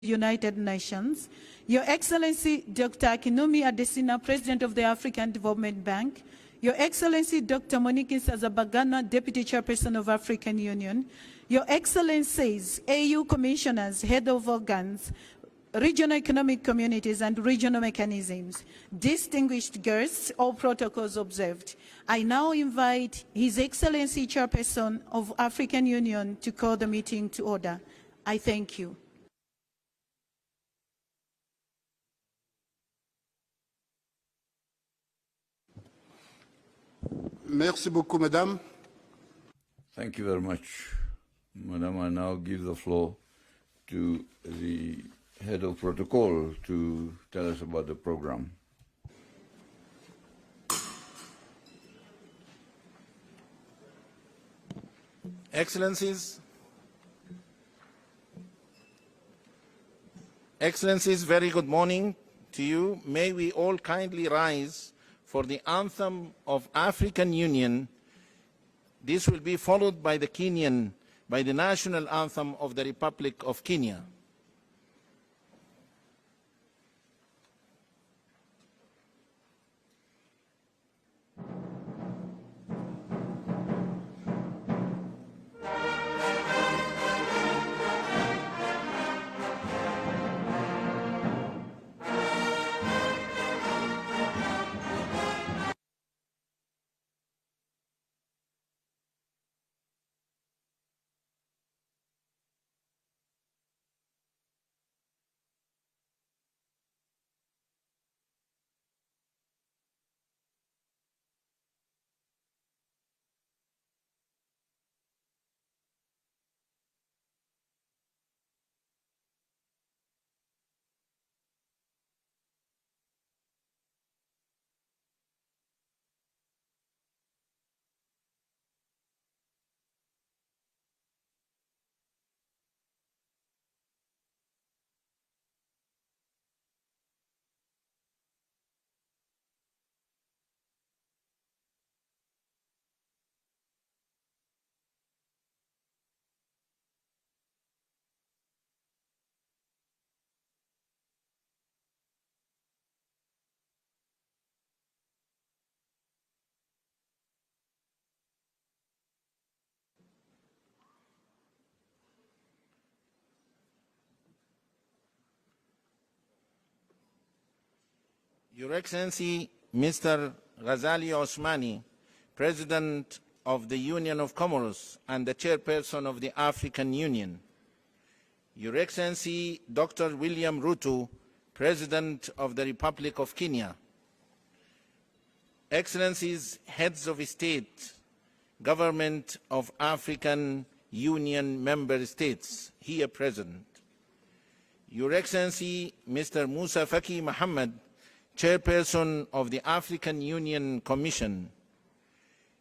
United Nations, Your Excellency Dr. Akinwumi Adesina, President of the African Development Bank, Your Excellency Dr. Monique Nsazabagana, Deputy Chairperson of African Union, Your Excellencies, AU Commissioners, Head of Organs, Regional Economic Communities and Regional Mechanisms, distinguished guests, all protocols observed. I now invite His Excellency Chairperson of African Union to call the meeting to order. I thank you. Merci beaucoup, Madame. Thank you very much, Madam. I now give the floor to the Head of Protocol to tell us about the program. Excellencies, very good morning to you. May we all kindly rise for the anthem of African Union. This will be followed by the national anthem of the Republic of Kenya. Your Excellency, Mr. Ghazali Osmani, President of the Union of Comoros and the Chairperson of the African Union. Your Excellency, Dr. William Ruto, President of the Republic of Kenya. Excellencies, Heads of State, Government of African Union Member States, here present. Your Excellency, Mr. Musa Faki Mohammed, Chairperson of the African Union Commission,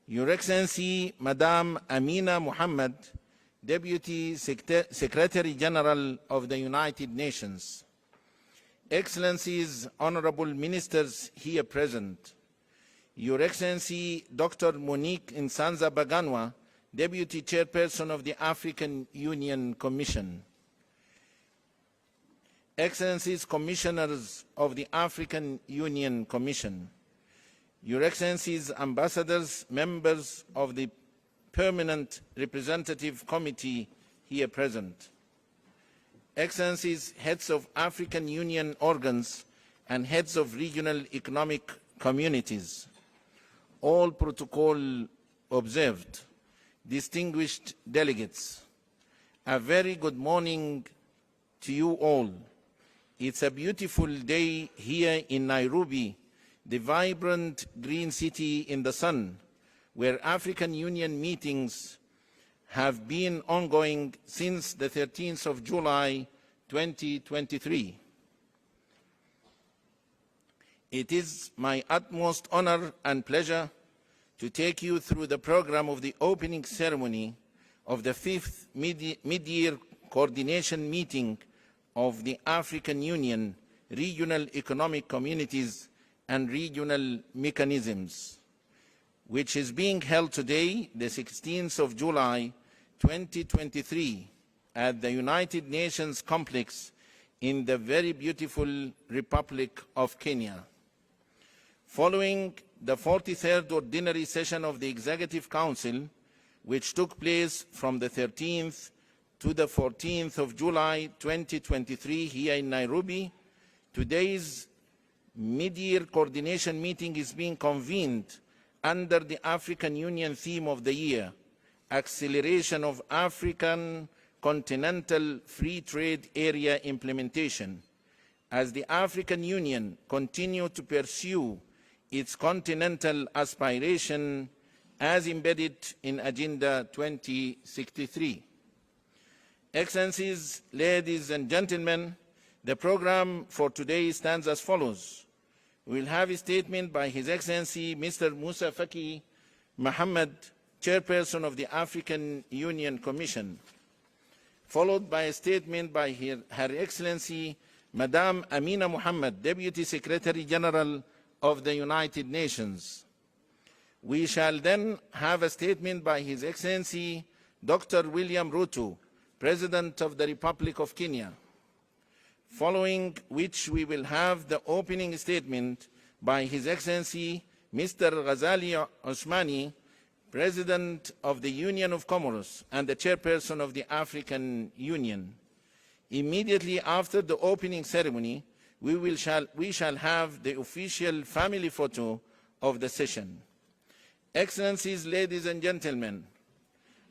Your Excellency, Madame Amina Mohammed, Deputy Secretary General of the United Nations, Excellencies, Honorable Ministers here present, Your Excellency, Dr. Monique Nsazabagana, Deputy Chairperson of the African Union Commission, Excellencies, Commissioners of the African Union Commission, Your Excellencies, Ambassadors, members of the Permanent Representative Committee here present, Excellencies, Heads of African Union organs and Heads of Regional Economic Communities, all protocol observed, distinguished delegates, a very good morning to you all. It's a beautiful day here in Nairobi, the vibrant green city in the sun, where African Union meetings have been ongoing since the 13th of July 2023. It is my utmost honor and pleasure to take you through the program of the opening ceremony of the 5th mid-year coordination meeting of the African Union, Regional Economic Communities and Regional Mechanisms, which is being held today, the 16th of July 2023, at the United Nations Complex in the very beautiful Republic of Kenya. Following the 43rd Ordinary Session of the Executive Council, which took place from the 13th to the 14th of July 2023 here in Nairobi, today's mid-year coordination meeting is being convened under the African Union theme of the year, Acceleration of African Continental Free Trade Area Implementation, as the African Union continues to pursue its continental aspiration as embedded in Agenda 2063. Excellencies, ladies and gentlemen, the program for today stands as follows. We will have a statement by His Excellency Mr. Musa Faki Mohammed, Chairperson of the African Union Commission, followed by a statement by Her Excellency Madame Amina Mohammed, Deputy Secretary General of the United Nations. We shall then have a statement by His Excellency Dr. William Ruto, President of the Republic of Kenya, following which we will have the opening statement by His Excellency Mr. Ghazali Osmani, President of the Union of Comoros and the Chairperson of the African Union. Immediately after the opening ceremony, we shall have the official family photo of the session. Excellencies, ladies and gentlemen,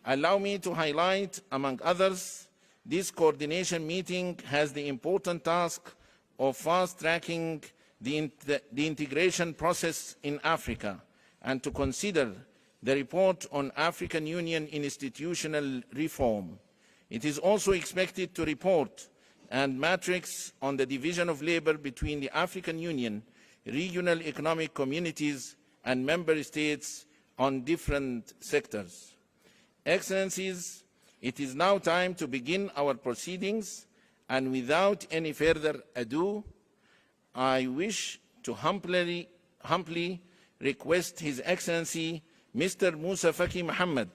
allow me to highlight, among others, this coordination meeting has the important task of fast-tracking the integration process in Africa and to consider the report on African Union institutional reform. It is also expected to report and matrix on the division of labor between the African Union, regional economic communities, and member states on different sectors. Excellencies, it is now time to begin our proceedings, and without any further ado, I wish to humbly request His Excellency Mr. Musa Faki Mohammed,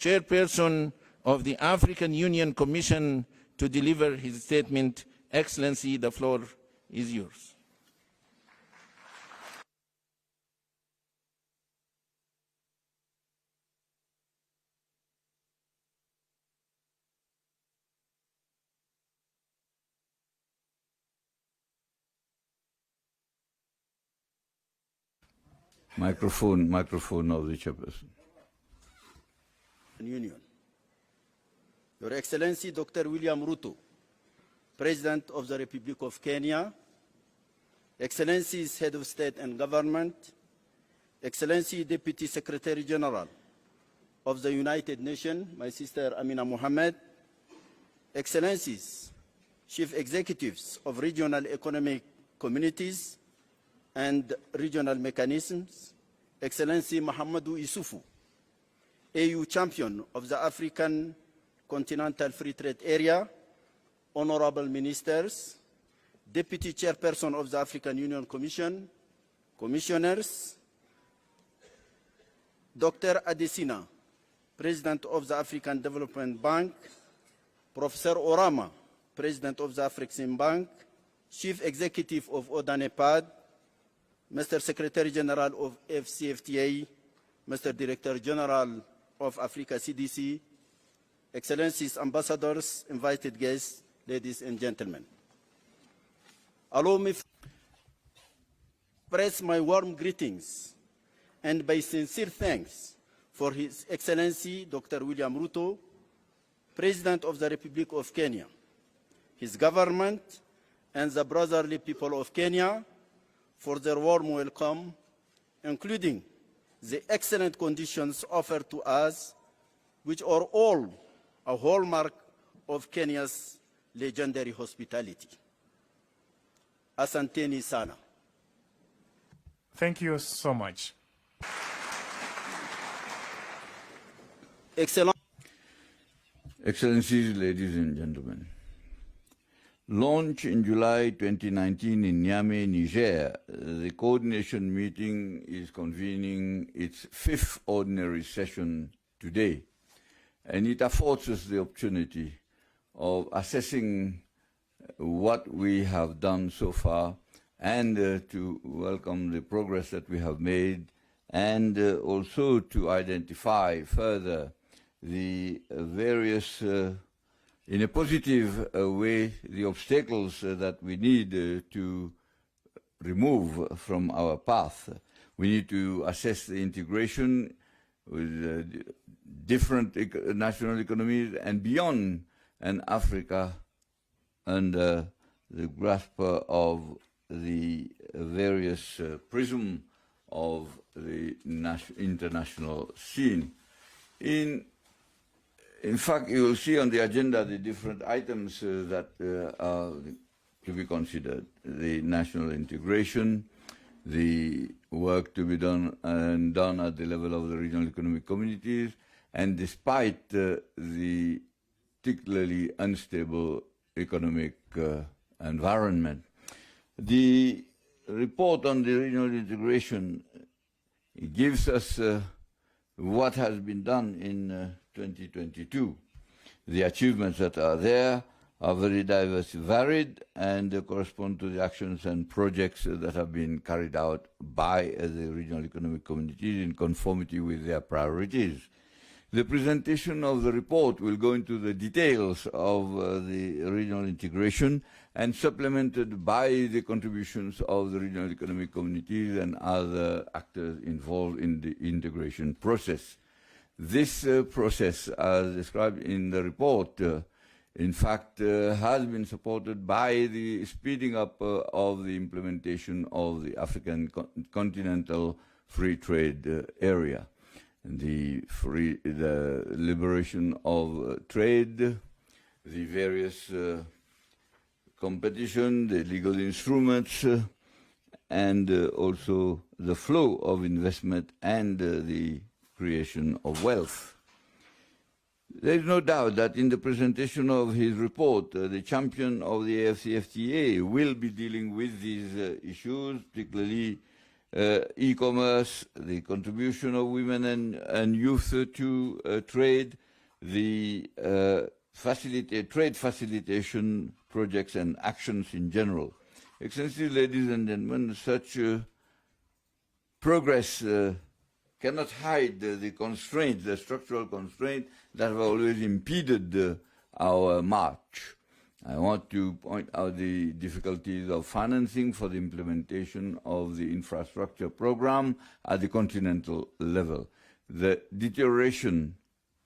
Chairperson of the African Union Commission, to deliver his statement. Excellency, the floor is yours. Microphone of the chairperson. Union. Your Excellency Dr. William Ruto, President of the Republic of Kenya, Excellencies Head of State and Government, Excellency Deputy Secretary General of the United Nations, my sister Amina Mohammed, Excellencies, Chief Executives of Regional Economic Communities and Regional Mechanisms, Excellency Mahamadou Issoufou, AU Champion of the African Continental Free Trade Area, Honorable Ministers, Deputy Chairperson of the African Union Commission, Commissioners, Dr. Adesina, President of the African Development Bank, Professor Orama, President of the Afrexim Bank, Chief Executive of ODA-NEPAD, Mr. Secretary General of FCFTA, Mr. Director General of Africa CDC, Excellencies, Ambassadors, invited guests, ladies and gentlemen. Allow me to express my warm greetings and my sincere thanks for His Excellency Dr. William Ruto, President of the Republic of Kenya, his government, and the brotherly people of Kenya for their warm welcome, including the excellent conditions offered to us, which are all a hallmark of Kenya's legendary hospitality. Asanteni sana. Thank you so much. Excellencies, ladies and gentlemen, launched in July 2019 in Niamey, Niger, the coordination meeting is convening its 5th ordinary session today, and it affords us the opportunity of assessing what we have done so far and to welcome the progress that we have made, and also to identify further the various, in a positive way, the obstacles that we need to remove from our path. We need to assess the integration with different national economies and beyond, and Africa under the grasp of the various prism of the international scene. In fact, you will see on the agenda the different items that are to be considered: the national integration, the work to be done at the level of the regional economic communities, and despite the particularly unstable economic environment. The report on the regional integration gives us what has been done in 2022. The achievements that are there are very diverse, varied, and correspond to the actions and projects that have been carried out by the regional economic communities in conformity with their priorities. The presentation of the report will go into the details of the regional integration and supplemented by the contributions of the regional economic communities and other actors involved in the integration process. This process, as described in the report, in fact, has been supported by the speeding up of the implementation of the African continental free trade area. The liberation of trade, the various competition, the legal instruments, and also the flow of investment and the creation of wealth. There is no doubt that in the presentation of his report, the champion of the AFCFTA will be dealing with these issues, particularly e-commerce, the contribution of women and youth to trade, the trade facilitation projects and actions in general. Excellencies, ladies and gentlemen, such progress cannot hide the constraints, the structural constraints that have always impeded our march. I want to point out the difficulties of financing for the implementation of the infrastructure program at the continental level. The deterioration,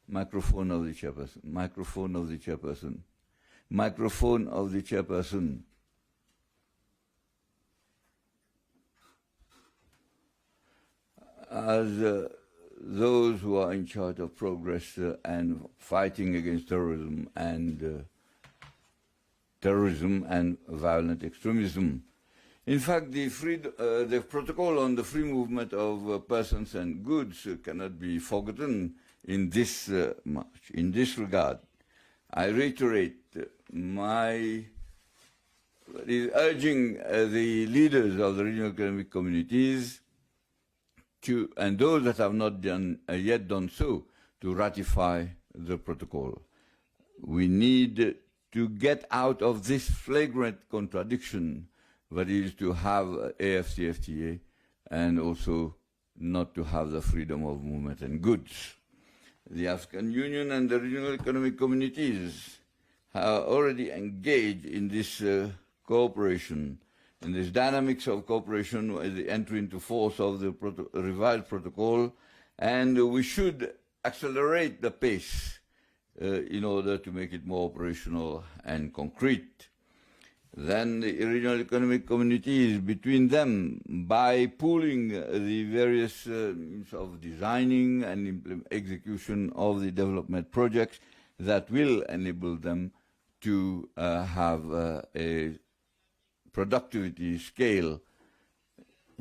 microphone of the chairperson. As those who are in charge of progress and fighting against terrorism and violent extremism. In fact, the protocol on the free movement of persons and goods cannot be forgotten in this march. In this regard, I reiterate my urging the leaders of the regional economic communities to, and those that have not yet done so, to ratify the protocol. We need to get out of this flagrant contradiction that is to have AFCFTA and also not to have the freedom of movement and goods. The African Union and the regional economic communities are already engaged in this cooperation, in this dynamics of cooperation with the entry into force of the revised protocol, and we should accelerate the pace in order to make it more operational and concrete. Then the regional economic communities, between them, by pooling the various means of designing and execution of the development projects that will enable them to have a productivity scale.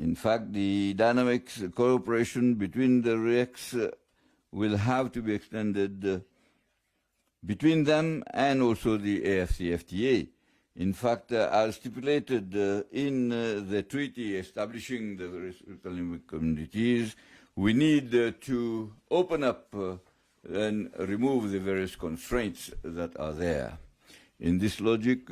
In fact, the dynamics cooperation between the RECs will have to be extended between them and also the AFCFTA. In fact, as stipulated in the treaty establishing the various economic communities, we need to open up and remove the various constraints that are there. In this logic,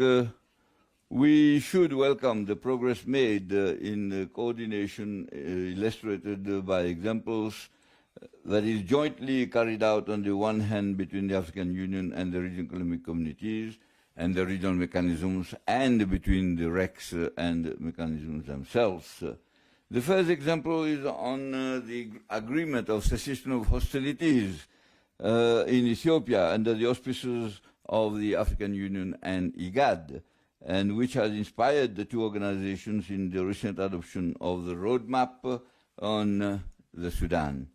We should welcome the progress made in the coordination illustrated by examples that is jointly carried out on the one hand between the African Union and the regional economic communities and the regional mechanisms, and between the RECs and the mechanisms themselves. The first example is on the agreement of cessation of hostilities in Ethiopia under the auspices of the African Union and IGAD, and which has inspired the two organizations in the recent adoption of the roadmap on the Sudan.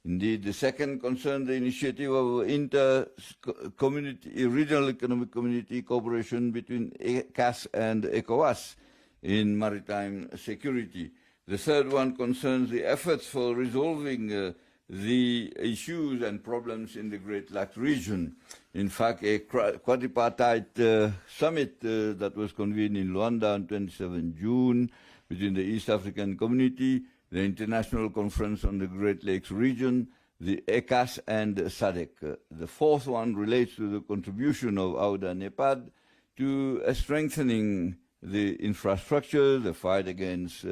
Indeed, the second concerned the initiative of inter-community, regional economic community cooperation between ECAS and ECOWAS in maritime security. The third one concerns the efforts for resolving the issues and problems in the Great Lakes region. In fact, a quadripartite summit that was convened in Luanda on 27 June between the East African Community, the International Conference on the Great Lakes region, the ECAS and SADC. The fourth one relates to the contribution of AUDA and EPAD to strengthening the infrastructure, the fight against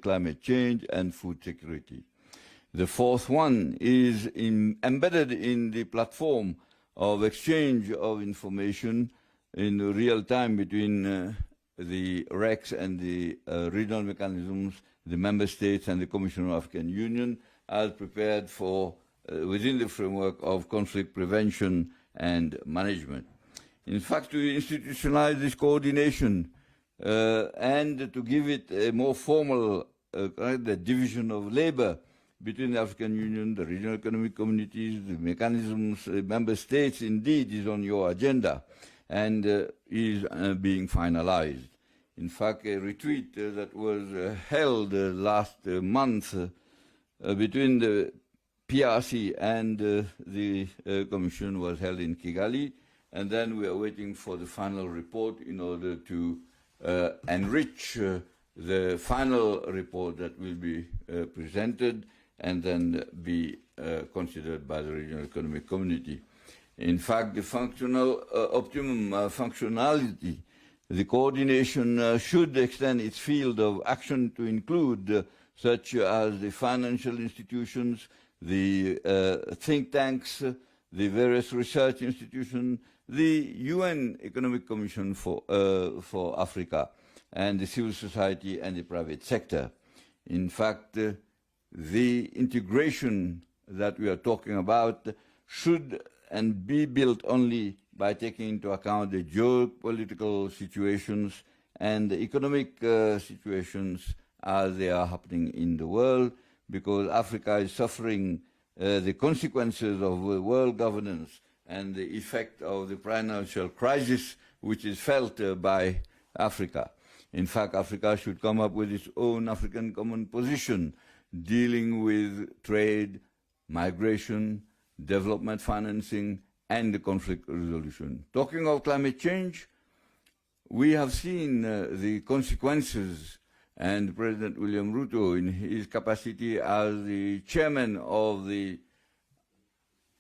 climate change and food security. The fourth one is embedded in the platform of exchange of information in real time between the RECs and the regional mechanisms, the member states and the Commission of African Union, as prepared for within the framework of conflict prevention and management. In fact, to institutionalize this coordination and to give it a more formal the division of labor between the African Union, the regional economic communities, the mechanisms, member states, indeed, is on your agenda and is being finalized. In fact, a retreat that was held last month between the PRC and the Commission was held in Kigali, and then we are waiting for the final report in order to enrich the final report that will be presented and then be considered by the regional economic community. In fact, the functional optimum functionality, the coordination should extend its field of action to include such as the financial institutions, the think tanks, the various research institutions, the UN Economic Commission for Africa, and the civil society and the private sector. In fact, the integration that we are talking about should and be built only by taking into account the geopolitical situations and the economic situations as they are happening in the world, because Africa is suffering the consequences of world governance and the effect of the financial crisis which is felt by Africa. In fact, Africa should come up with its own African common position dealing with trade, migration, development financing, and the conflict resolution. Talking of climate change, we have seen the consequences, and President William Ruto, in his capacity as the chairman of the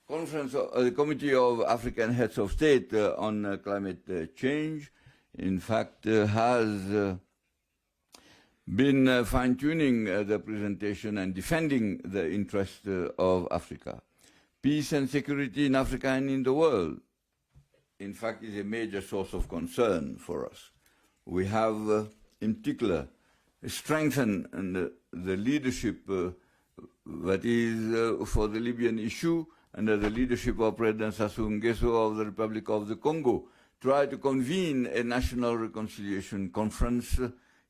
conference, the Committee of African Heads of State on climate change, in fact, has been fine-tuning the presentation and defending the interests of Africa. Peace and security in Africa and in the world, in fact, is a major source of concern for us. We have, in particular, strengthened the leadership that is for the Libyan issue under the leadership of President Sassou Nguesso of the Republic of the Congo, try to convene a national reconciliation conference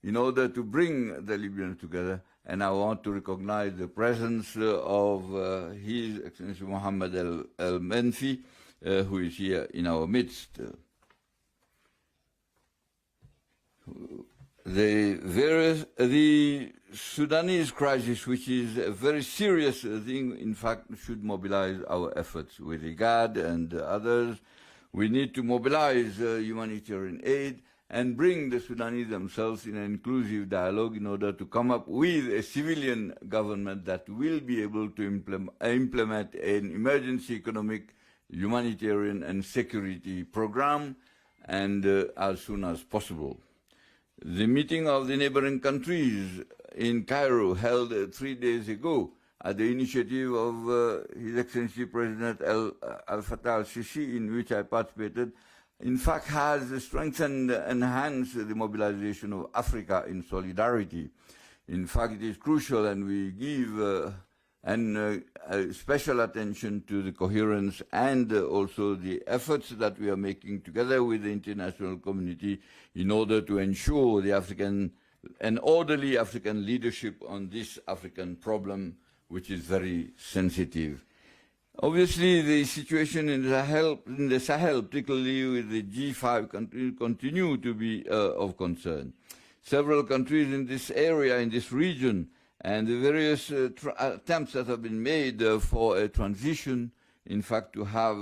in order to bring the Libyans together. And I want to recognize the presence of His Excellency Mohammed El-Menfi, who is here in our midst. The Sudanese crisis, which is a very serious thing, in fact, should mobilize our efforts with IGAD and others. We need to mobilize humanitarian aid and bring the Sudanese themselves in an inclusive dialogue in order to come up with a civilian government that will be able to implement an emergency economic, humanitarian and security program, and as soon as possible. The meeting of the neighboring countries in Cairo held 3 days ago at the initiative of His Excellency President Al-Fattah al-Sisi, in which I participated, in fact has strengthened and enhanced the mobilization of Africa in solidarity. In fact, it is crucial, and we give special attention to the coherence and also the efforts that we are making together with the international community in order to ensure the African and orderly African leadership on this African problem, which is very sensitive. Obviously, the situation in the Sahel, particularly with the G5 countries, continue to be of concern. Several countries in this area, in this region, and the various attempts that have been made for a transition, in fact, to have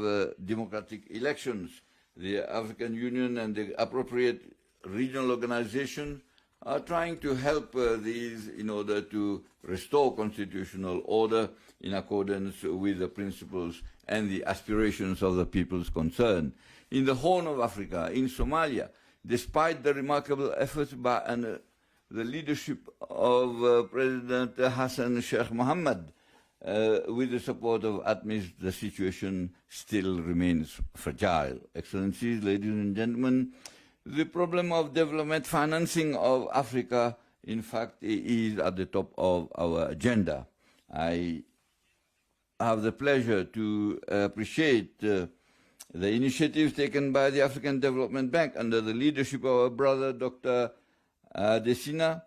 democratic elections. The African Union and the appropriate regional organizations are trying to help these in order to restore constitutional order in accordance with the principles and the aspirations of the peoples concerned. In the Horn of Africa, in Somalia, despite the remarkable efforts by the leadership of President Hassan Sheikh Mohammed, with the support of ATMIS, the situation still remains fragile. Excellencies, ladies and gentlemen, the problem of development financing of Africa, in fact, is at the top of our agenda. I have the pleasure to appreciate the initiatives taken by the African Development Bank under the leadership of our brother, Dr. Desina,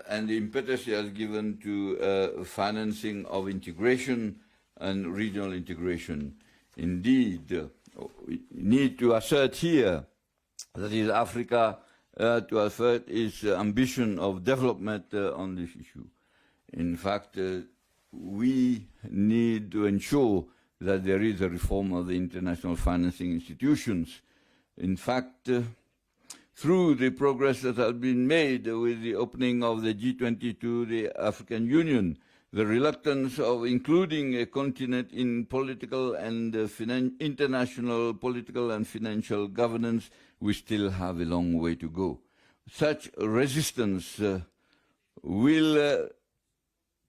and the impetus he has given to financing of integration and regional integration. Indeed, we need to assert here that is Africa to assert its ambition of development on this issue. In fact, we need to ensure that there is a reform of the international financing institutions. In fact, through the progress that has been made with the opening of the G20 to the African Union, the reluctance of including a continent in political and international political and financial governance, we still have a long way to go. Such resistance will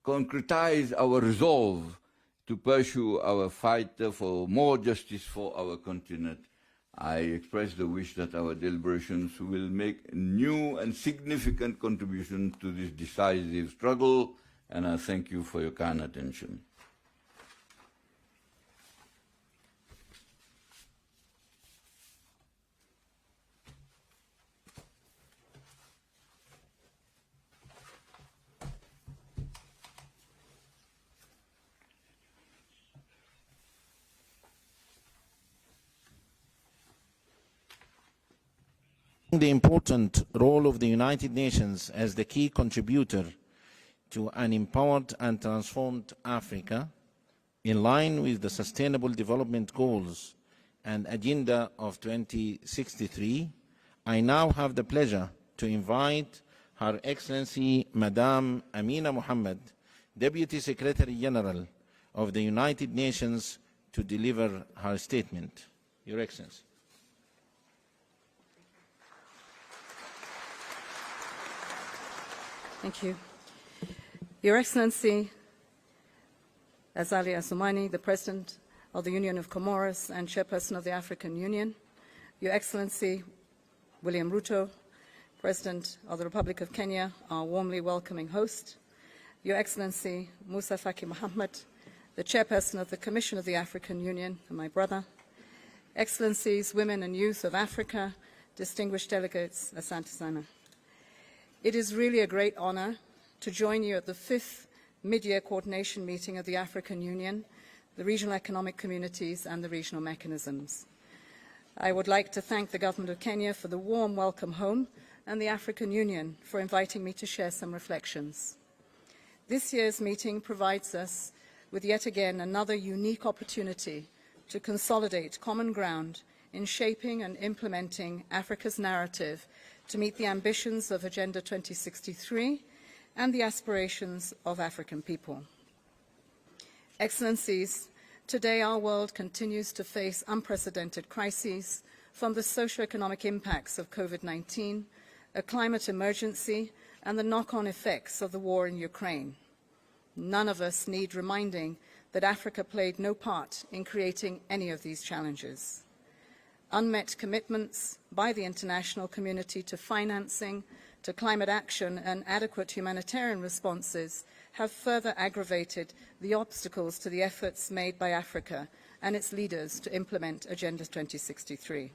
concretize our resolve to pursue our fight for more justice for our continent. I express the wish that our deliberations will make new and significant contributions to this decisive struggle, and I thank you for your kind attention. The important role of the United Nations as the key contributor to an empowered and transformed Africa, in line with the Sustainable Development Goals and Agenda of 2063, I now have the pleasure to invite Her Excellency Madame Amina Mohammed, Deputy Secretary General of the United Nations, to deliver her statement. Your Excellency. Thank you. Your Excellency, Azali Assoumani, the President of the Union of Comoros and Chairperson of the African Union, Your Excellency, William Ruto, President of the Republic of Kenya, our warmly welcoming host, Your Excellency, Musa Faki Mohammed, the Chairperson of the Commission of the African Union, and my brother, Excellencies, women and youth of Africa, distinguished delegates, Asante Sana. It is really a great honor to join you at the 5th mid-year coordination meeting of the African Union, the regional economic communities and the regional mechanisms. I would like to thank the Government of Kenya for the warm welcome home and the African Union for inviting me to share some reflections. This year's meeting provides us with yet again another unique opportunity to consolidate common ground in shaping and implementing Africa's narrative to meet the ambitions of Agenda 2063 and the aspirations of African people. Excellencies, today our world continues to face unprecedented crises, from the socio-economic impacts of COVID-19, a climate emergency, and the knock-on effects of the war in Ukraine. None of us need reminding that Africa played no part in creating any of these challenges. Unmet commitments by the international community to financing, to climate action and adequate humanitarian responses have further aggravated the obstacles to the efforts made by Africa and its leaders to implement Agenda 2063.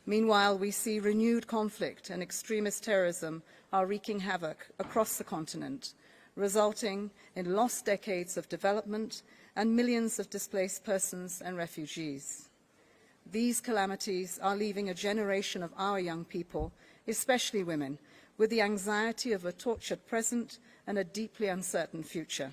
Meanwhile, we see renewed conflict and extremist terrorism are wreaking havoc across the continent, resulting in lost decades of development and millions of displaced persons and refugees. These calamities are leaving a generation of our young people, especially women, with the anxiety of a tortured present and a deeply uncertain future.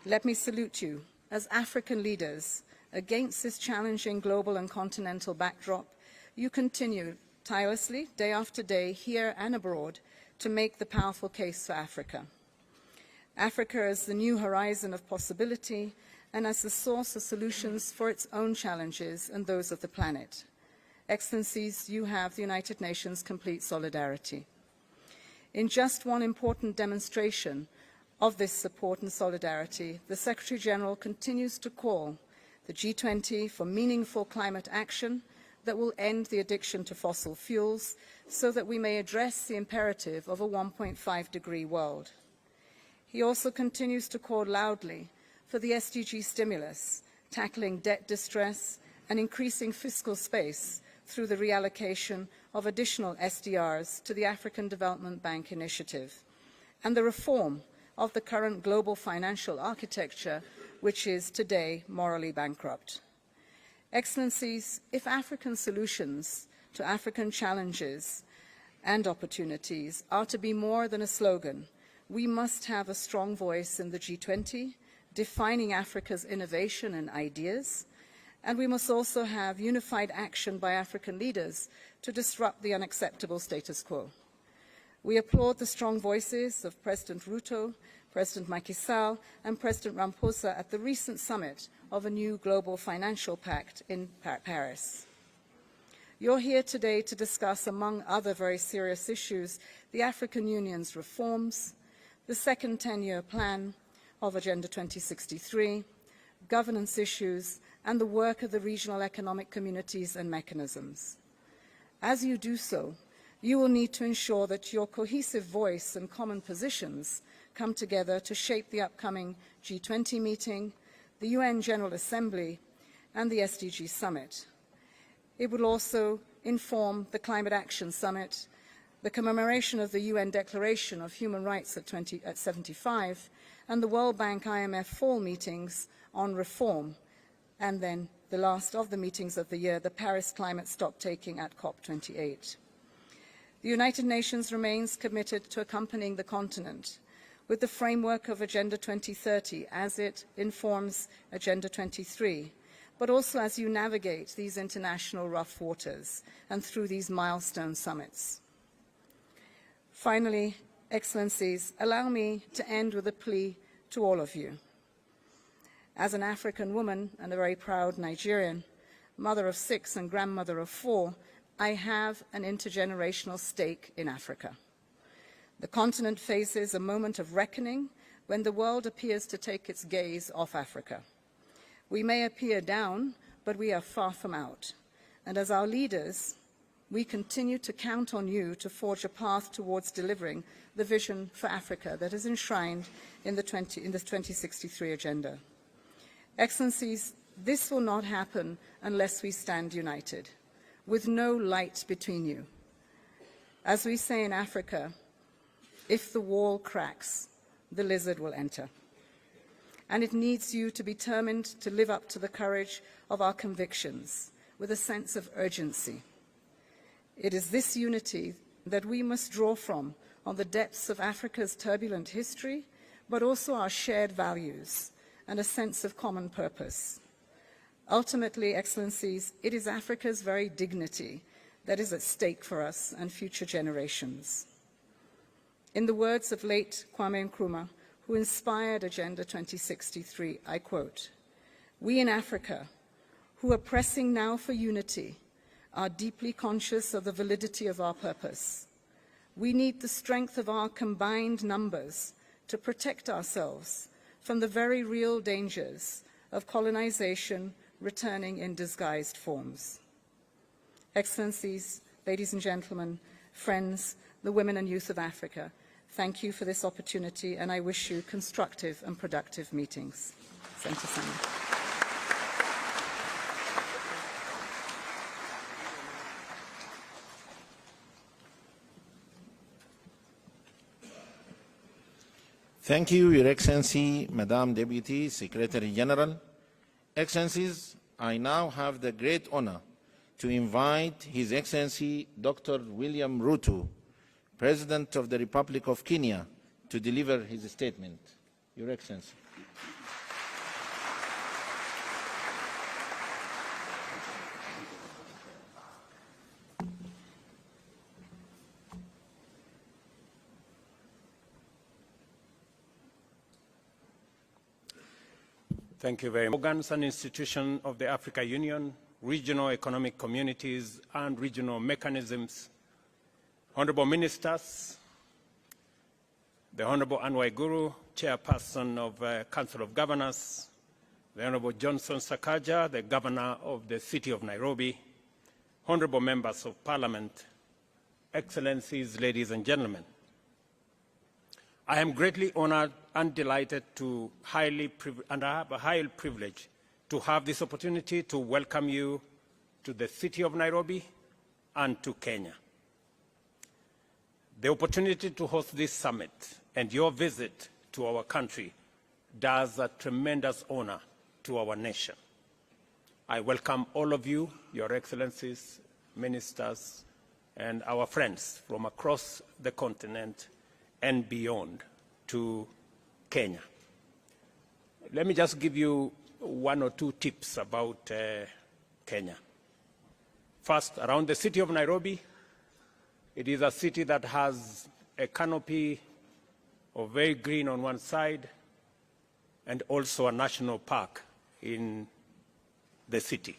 Let me salute you as African leaders. Against this challenging global and continental backdrop, you continue tirelessly, day after day, here and abroad, to make the powerful case for Africa. Africa as the new horizon of possibility and as the source of solutions for its own challenges and those of the planet. Excellencies, you have the United Nations' complete solidarity. In just one important demonstration of this support and solidarity, the Secretary-General continues to call the G20 for meaningful climate action that will end the addiction to fossil fuels so that we may address the imperative of a 1.5-degree world. He also continues to call loudly for the SDG stimulus, tackling debt distress and increasing fiscal space through the reallocation of additional SDRs to the African Development Bank initiative, and the reform of the current global financial architecture, which is today morally bankrupt. Excellencies, if African solutions to African challenges and opportunities are to be more than a slogan, we must have a strong voice in the G20, defining Africa's innovation and ideas, and we must also have unified action by African leaders to disrupt the unacceptable status quo. We applaud the strong voices of President Ruto, President Macky Sall, and President Ramaphosa at the recent summit of a new global financial pact in Paris. You're here today to discuss, among other very serious issues, the African Union's reforms, the second 10-year plan of Agenda 2063, governance issues, and the work of the regional economic communities and mechanisms. As you do so, you will need to ensure that your cohesive voice and common positions come together to shape the upcoming G20 meeting, the UN General Assembly, and the SDG Summit. It will also inform the Climate Action Summit, the commemoration of the UN Declaration of Human Rights at 75, and the World Bank IMF fall meetings on reform, and then the last of the meetings of the year, the Paris Climate Stocktaking at COP28. The United Nations remains committed to accompanying the continent with the framework of Agenda 2030 as it informs Agenda 23, but also as you navigate these international rough waters and through these milestone summits. Finally, Excellencies, allow me to end with a plea to all of you. As an African woman and a very proud Nigerian, mother of 6 and grandmother of 4, I have an intergenerational stake in Africa. The continent faces a moment of reckoning when the world appears to take its gaze off Africa. We may appear down, but we are far from out. And as our leaders, we continue to count on you to forge a path towards delivering the vision for Africa that is enshrined in the 2063 agenda. Excellencies, this will not happen unless we stand united, with no light between you. As we say in Africa, if the wall cracks, the lizard will enter. And it needs you to be determined to live up to the courage of our convictions with a sense of urgency. It is this unity that we must draw from on the depths of Africa's turbulent history, but also our shared values and a sense of common purpose. Ultimately, Excellencies, it is Africa's very dignity that is at stake for us and future generations. In the words of late Kwame Nkrumah, who inspired Agenda 2063, I quote, "We in Africa, who are pressing now for unity, are deeply conscious of the validity of our purpose. We need the strength of our combined numbers to protect ourselves from the very real dangers of colonization returning in disguised forms. Excellencies, ladies and gentlemen, friends, the women and youth of Africa, thank you for this opportunity, and I wish you constructive and productive meetings. Senator Simon. Thank you, Your Excellency, Madam Deputy Secretary General. Excellencies, I now have the great honor to invite His Excellency Dr. William Ruto, President of the Republic of Kenya, to deliver his statement. Your Excellency. Thank you very much. Organs and institutions of the African Union, regional economic communities and regional mechanisms, Honorable Ministers, the Honorable Anwar Guru, Chairperson of Council of Governors, the Honorable Johnson Sakaja, the Governor of the City of Nairobi, Honorable Members of Parliament, Excellencies, ladies and gentlemen. I am greatly honored and delighted and I have a high privilege to have this opportunity to welcome you to the city of Nairobi and to Kenya. The opportunity to host this summit and your visit to our country does a tremendous honor to our nation. I welcome all of you, your excellencies, ministers, and our friends from across the continent and beyond to Kenya. Let me just give you one or two tips about Kenya. First, around the city of Nairobi, it is a city that has a canopy of very green on one side and also a national park in the city.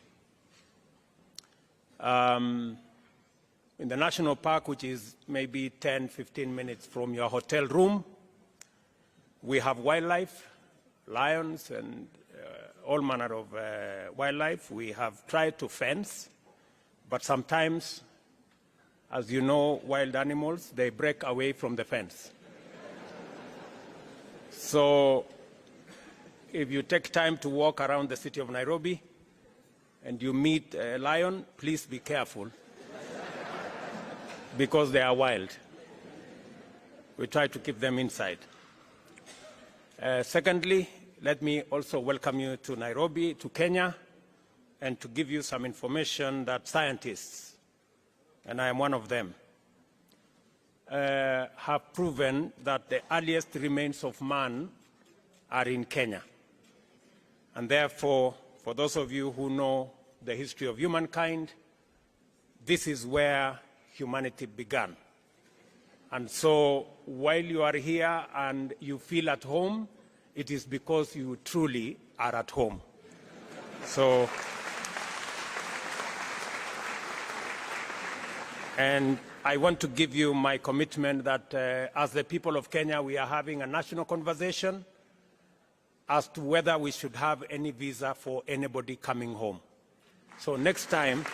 In the national park, which is maybe 10, 15 minutes from your hotel room, we have wildlife, lions and all manner of wildlife. We have tried to fence, but sometimes, as you know, wild animals, they break away from the fence. So if you take time to walk around the city of Nairobi and you meet a lion, please be careful because they are wild. We try to keep them inside. Secondly, let me also welcome you to Nairobi, to Kenya, and to give you some information that scientists, and I am one of them, have proven that the earliest remains of man are in Kenya. And therefore, for those of you who know the history of humankind, this is where humanity began. And so while you are here and you feel at home, it is because you truly are at home. So, and I want to give you my commitment that as the people of Kenya, we are having a national conversation as to whether we should have any visa for anybody coming home. So next time,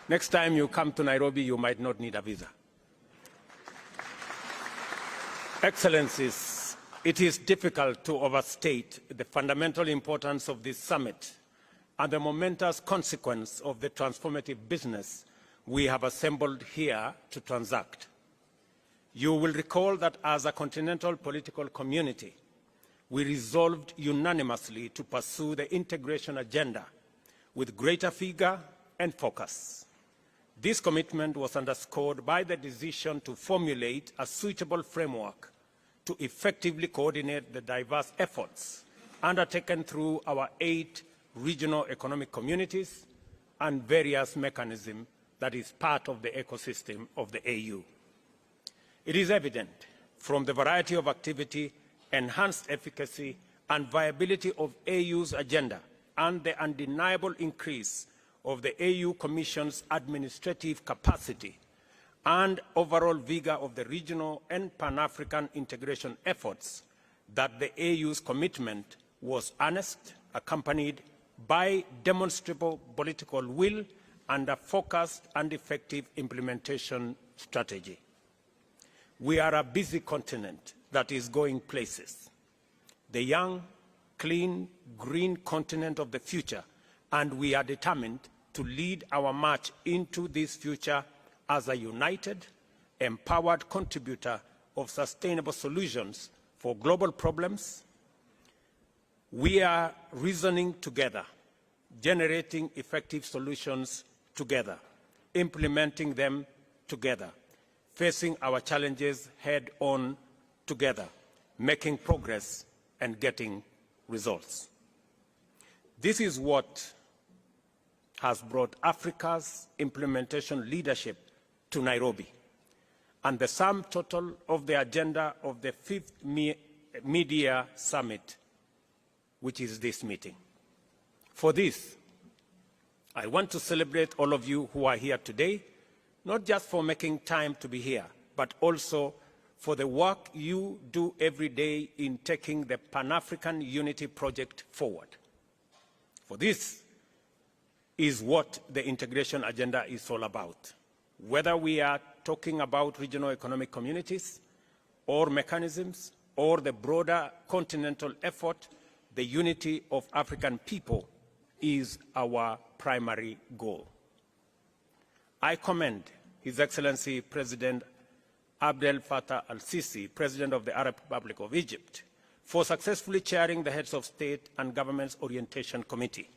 next time you come to Nairobi, you might not need a visa. Excellencies, it is difficult to overstate the fundamental importance of this summit and the momentous consequence of the transformative business we have assembled here to transact. You will recall that as a continental political community, we resolved unanimously to pursue the integration agenda with greater vigor and focus. This commitment was underscored by the decision to formulate a suitable framework to effectively coordinate the diverse efforts undertaken through our 8 regional economic communities and various mechanisms that is part of the ecosystem of the AU. It is evident from the variety of activity, enhanced efficacy, and viability of AU's agenda and the undeniable increase of the AU Commission's administrative capacity and overall vigor of the regional and Pan-African integration efforts, that the AU's commitment was earnest, accompanied by demonstrable political will and a focused and effective implementation strategy. We are a busy continent that is going places. The young, clean, green continent of the future, and we are determined to lead our march into this future as a united, empowered contributor of sustainable solutions for global problems. We are reasoning together, generating effective solutions together, implementing them together, facing our challenges head-on together, making progress and getting results. This is what has brought Africa's implementation leadership to Nairobi, and the sum total of the agenda of the 5th Media Summit, which is this meeting. For this, I want to celebrate all of you who are here today, not just for making time to be here, but also for the work you do every day in taking the Pan-African Unity Project forward. For this is what the integration agenda is all about. Whether we are talking about regional economic communities or mechanisms or the broader continental effort, the unity of African people is our primary goal. I commend His Excellency President Abdel Fattah al-Sisi, President of the Arab Republic of Egypt, for successfully chairing the Heads of State and Government's Orientation Committee,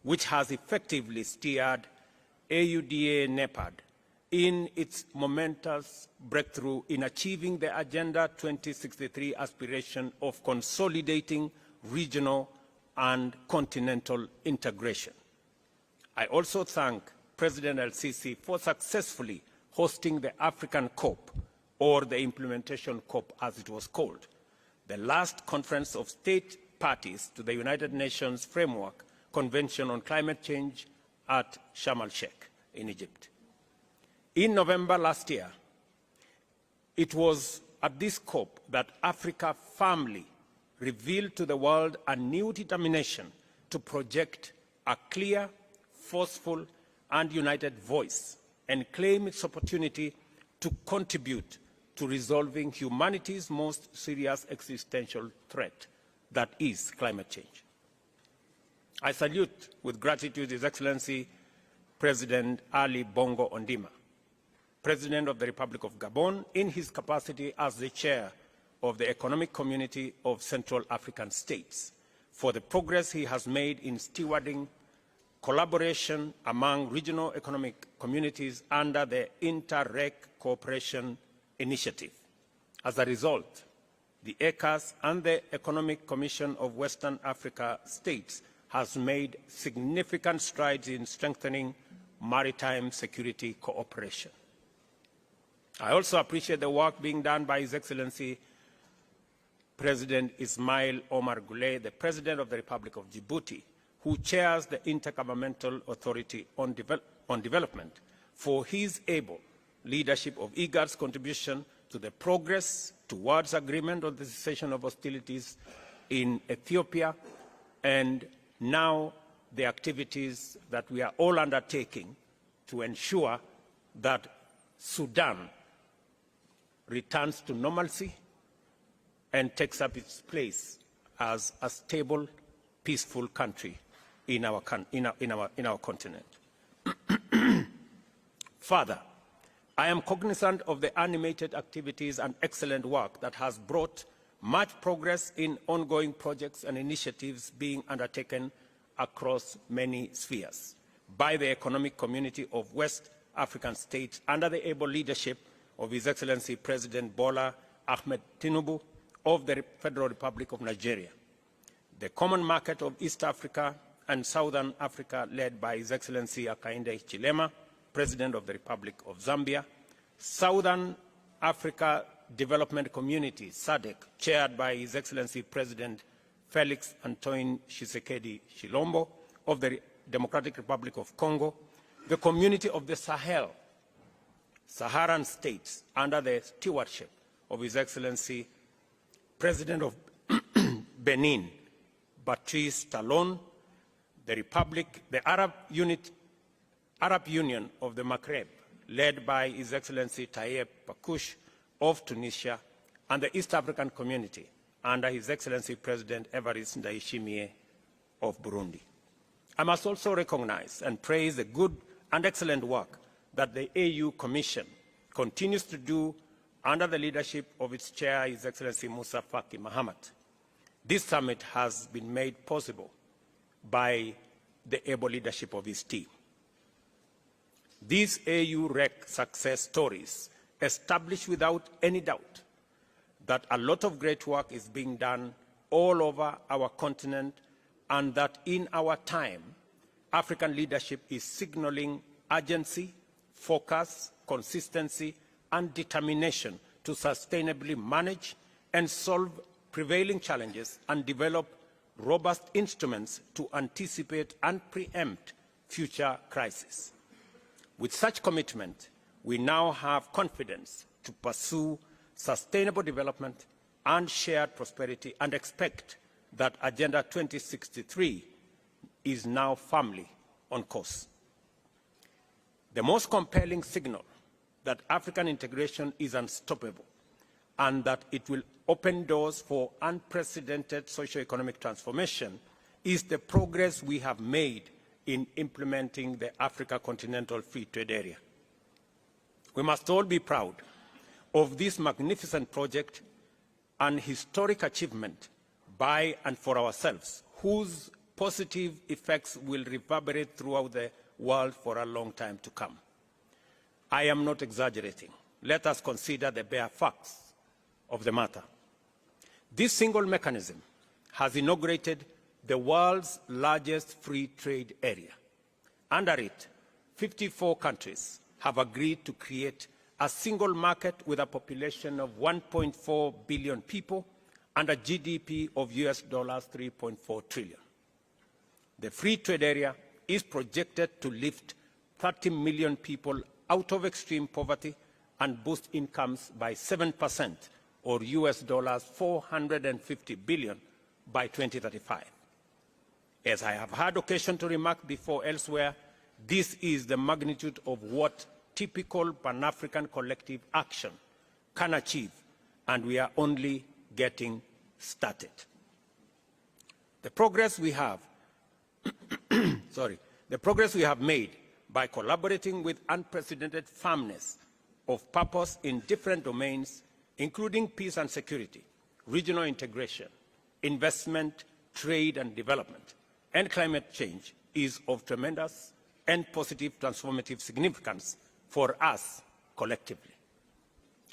which has effectively steered AUDA-NEPAD in its momentous breakthrough in achieving the Agenda 2063 aspiration of consolidating regional and continental integration. I also thank President el-Sisi for successfully hosting the African COP, or the Implementation COP as it was called, the last conference of state parties to the United Nations Framework Convention on Climate Change at Sharm el-Sheikh in Egypt. In November last year, it was at this COP that Africa firmly revealed to the world a new determination to project a clear, forceful, and united voice and claim its opportunity to contribute to resolving humanity's most serious existential threat, that is climate change. I salute with gratitude His Excellency President Ali Bongo Ondimba, President of the Republic of Gabon, in his capacity as the chair of the Economic Community of Central African States, for the progress he has made in stewarding collaboration among regional economic communities under the Inter-Reg Cooperation Initiative. As a result, the ECAS and the Economic Commission of Western Africa States has made significant strides in strengthening maritime security cooperation. I also appreciate the work being done by His Excellency President Ismail Omar Guelleh, the President of the Republic of Djibouti, who chairs the Intergovernmental Authority on Development, for his able leadership of IGAD's contribution to the progress towards agreement on the cessation of hostilities in Ethiopia, and now the activities that we are all undertaking to ensure that Sudan returns to normalcy and takes up its place as a stable, peaceful country in our continent. Further, I am cognizant of the animated activities and excellent work that has brought much progress in ongoing projects and initiatives being undertaken across many spheres by the Economic Community of West African States under the able leadership of His Excellency President Bola Ahmed Tinubu of the Federal Republic of Nigeria, the Common Market of East Africa and Southern Africa led by His Excellency Hakainde Hichilema, President of the Republic of Zambia, Southern Africa Development Community, SADC, chaired by His Excellency President Felix Antoine Tshisekedi Tshilombo of the Democratic Republic of Congo, the Community of the Sahel, Saharan states under the stewardship of His Excellency President of Benin, Patrice Talon, the Arab Union of the Maghreb, led by His Excellency Tayeb Pakouche of Tunisia, and the East African Community under His Excellency President Evariste Ndayishimiye of Burundi. I must also recognize and praise the good and excellent work that the AU Commission continues to do under the leadership of its chair, His Excellency Moussa Faki Mahamat. This summit has been made possible by the able leadership of his team. These AU-REC success stories establish without any doubt that a lot of great work is being done all over our continent, and that in our time, African leadership is signaling urgency, focus, consistency, and determination to sustainably manage and solve prevailing challenges and develop robust instruments to anticipate and preempt future crises. With such commitment, we now have confidence to pursue sustainable development and shared prosperity, and expect that Agenda 2063 is now firmly on course. The most compelling signal that African integration is unstoppable and that it will open doors for unprecedented socio-economic transformation is the progress we have made in implementing the Africa Continental Free Trade Area. We must all be proud of this magnificent project and historic achievement by and for ourselves, whose positive effects will reverberate throughout the world for a long time to come. I am not exaggerating. Let us consider the bare facts of the matter. This single mechanism has inaugurated the world's largest free trade area. Under it, 54 countries have agreed to create a single market with a population of 1.4 billion people and a GDP of US dollars 3.4 trillion. The free trade area is projected to lift 30 million people out of extreme poverty and boost incomes by 7%, or US dollars 450 billion by 2035. As I have had occasion to remark before elsewhere, this is the magnitude of what typical Pan-African collective action can achieve, and we are only getting started. The progress we have made by collaborating with unprecedented firmness of purpose in different domains, including peace and security, regional integration, investment, trade and development, and climate change, is of tremendous and positive transformative significance for us collectively.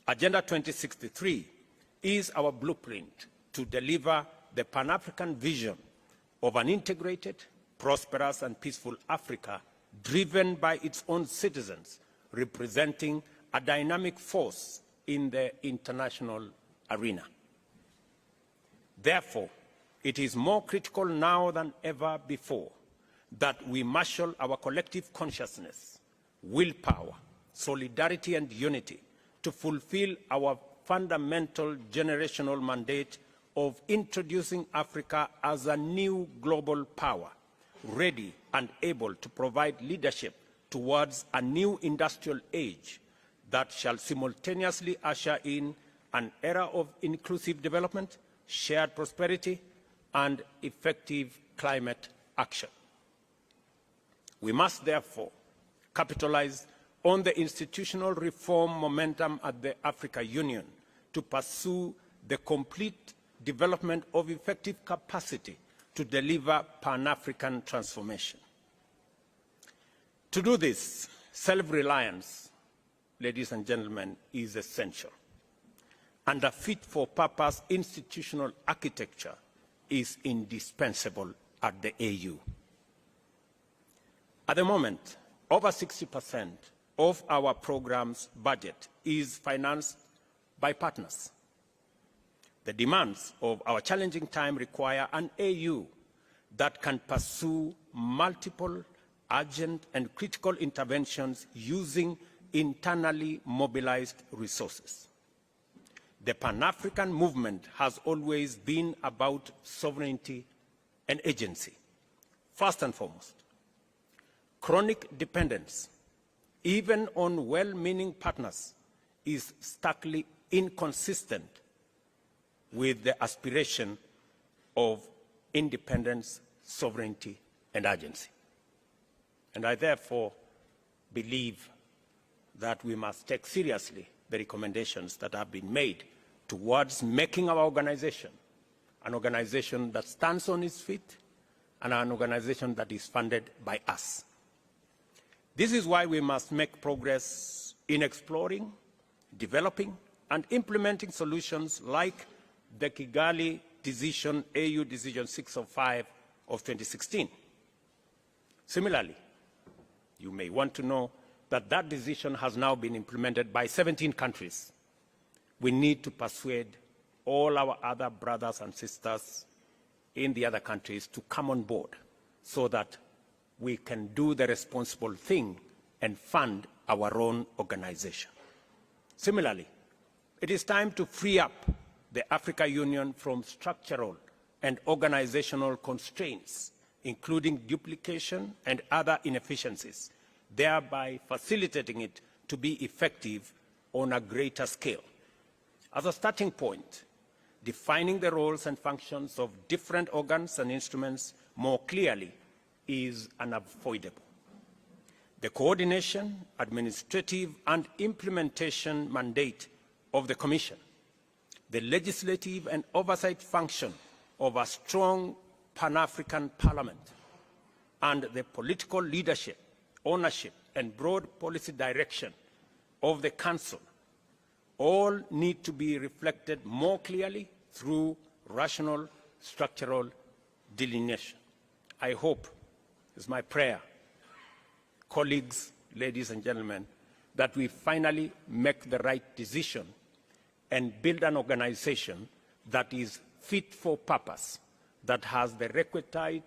Agenda 2063 is our blueprint to deliver the Pan-African vision of an integrated, prosperous and peaceful Africa, driven by its own citizens, representing a dynamic force in the international arena. Therefore, it is more critical now than ever before that we marshal our collective consciousness, willpower, solidarity and unity to fulfill our fundamental generational mandate of introducing Africa as a new global power, ready and able to provide leadership towards a new industrial age that shall simultaneously usher in an era of inclusive development, shared prosperity, and effective climate action. We must therefore capitalize on the institutional reform momentum at the African Union to pursue the complete development of effective capacity to deliver Pan-African transformation. To do this, self-reliance, ladies and gentlemen, is essential, and a fit-for-purpose institutional architecture is indispensable at the AU. At the moment, over 60% of our program's budget is financed by partners. The demands of our challenging time require an AU that can pursue multiple urgent and critical interventions using internally mobilized resources. The Pan-African movement has always been about sovereignty and agency. First and foremost, chronic dependence, even on well-meaning partners, is starkly inconsistent with the aspiration of independence, sovereignty, and agency. And I therefore believe that we must take seriously the recommendations that have been made towards making our organization an organization that stands on its feet and an organization that is funded by us. This is why we must make progress in exploring, developing, and implementing solutions like the Kigali Decision, AU Decision 605 of 2016. Similarly, you may want to know that that decision has now been implemented by 17 countries. We need to persuade all our other brothers and sisters in the other countries to come on board so that we can do the responsible thing and fund our own organization. Similarly, it is time to free up the African Union from structural and organizational constraints, including duplication and other inefficiencies, thereby facilitating it to be effective on a greater scale. As a starting point, defining the roles and functions of different organs and instruments more clearly is unavoidable. The coordination, administrative, and implementation mandate of the Commission, the legislative and oversight function of a strong Pan-African Parliament, and the political leadership, ownership, and broad policy direction of the Council all need to be reflected more clearly through rational structural delineation. I hope, it's my prayer, colleagues, ladies and gentlemen, that we finally make the right decision and build an organization that is fit for purpose, that has the requisite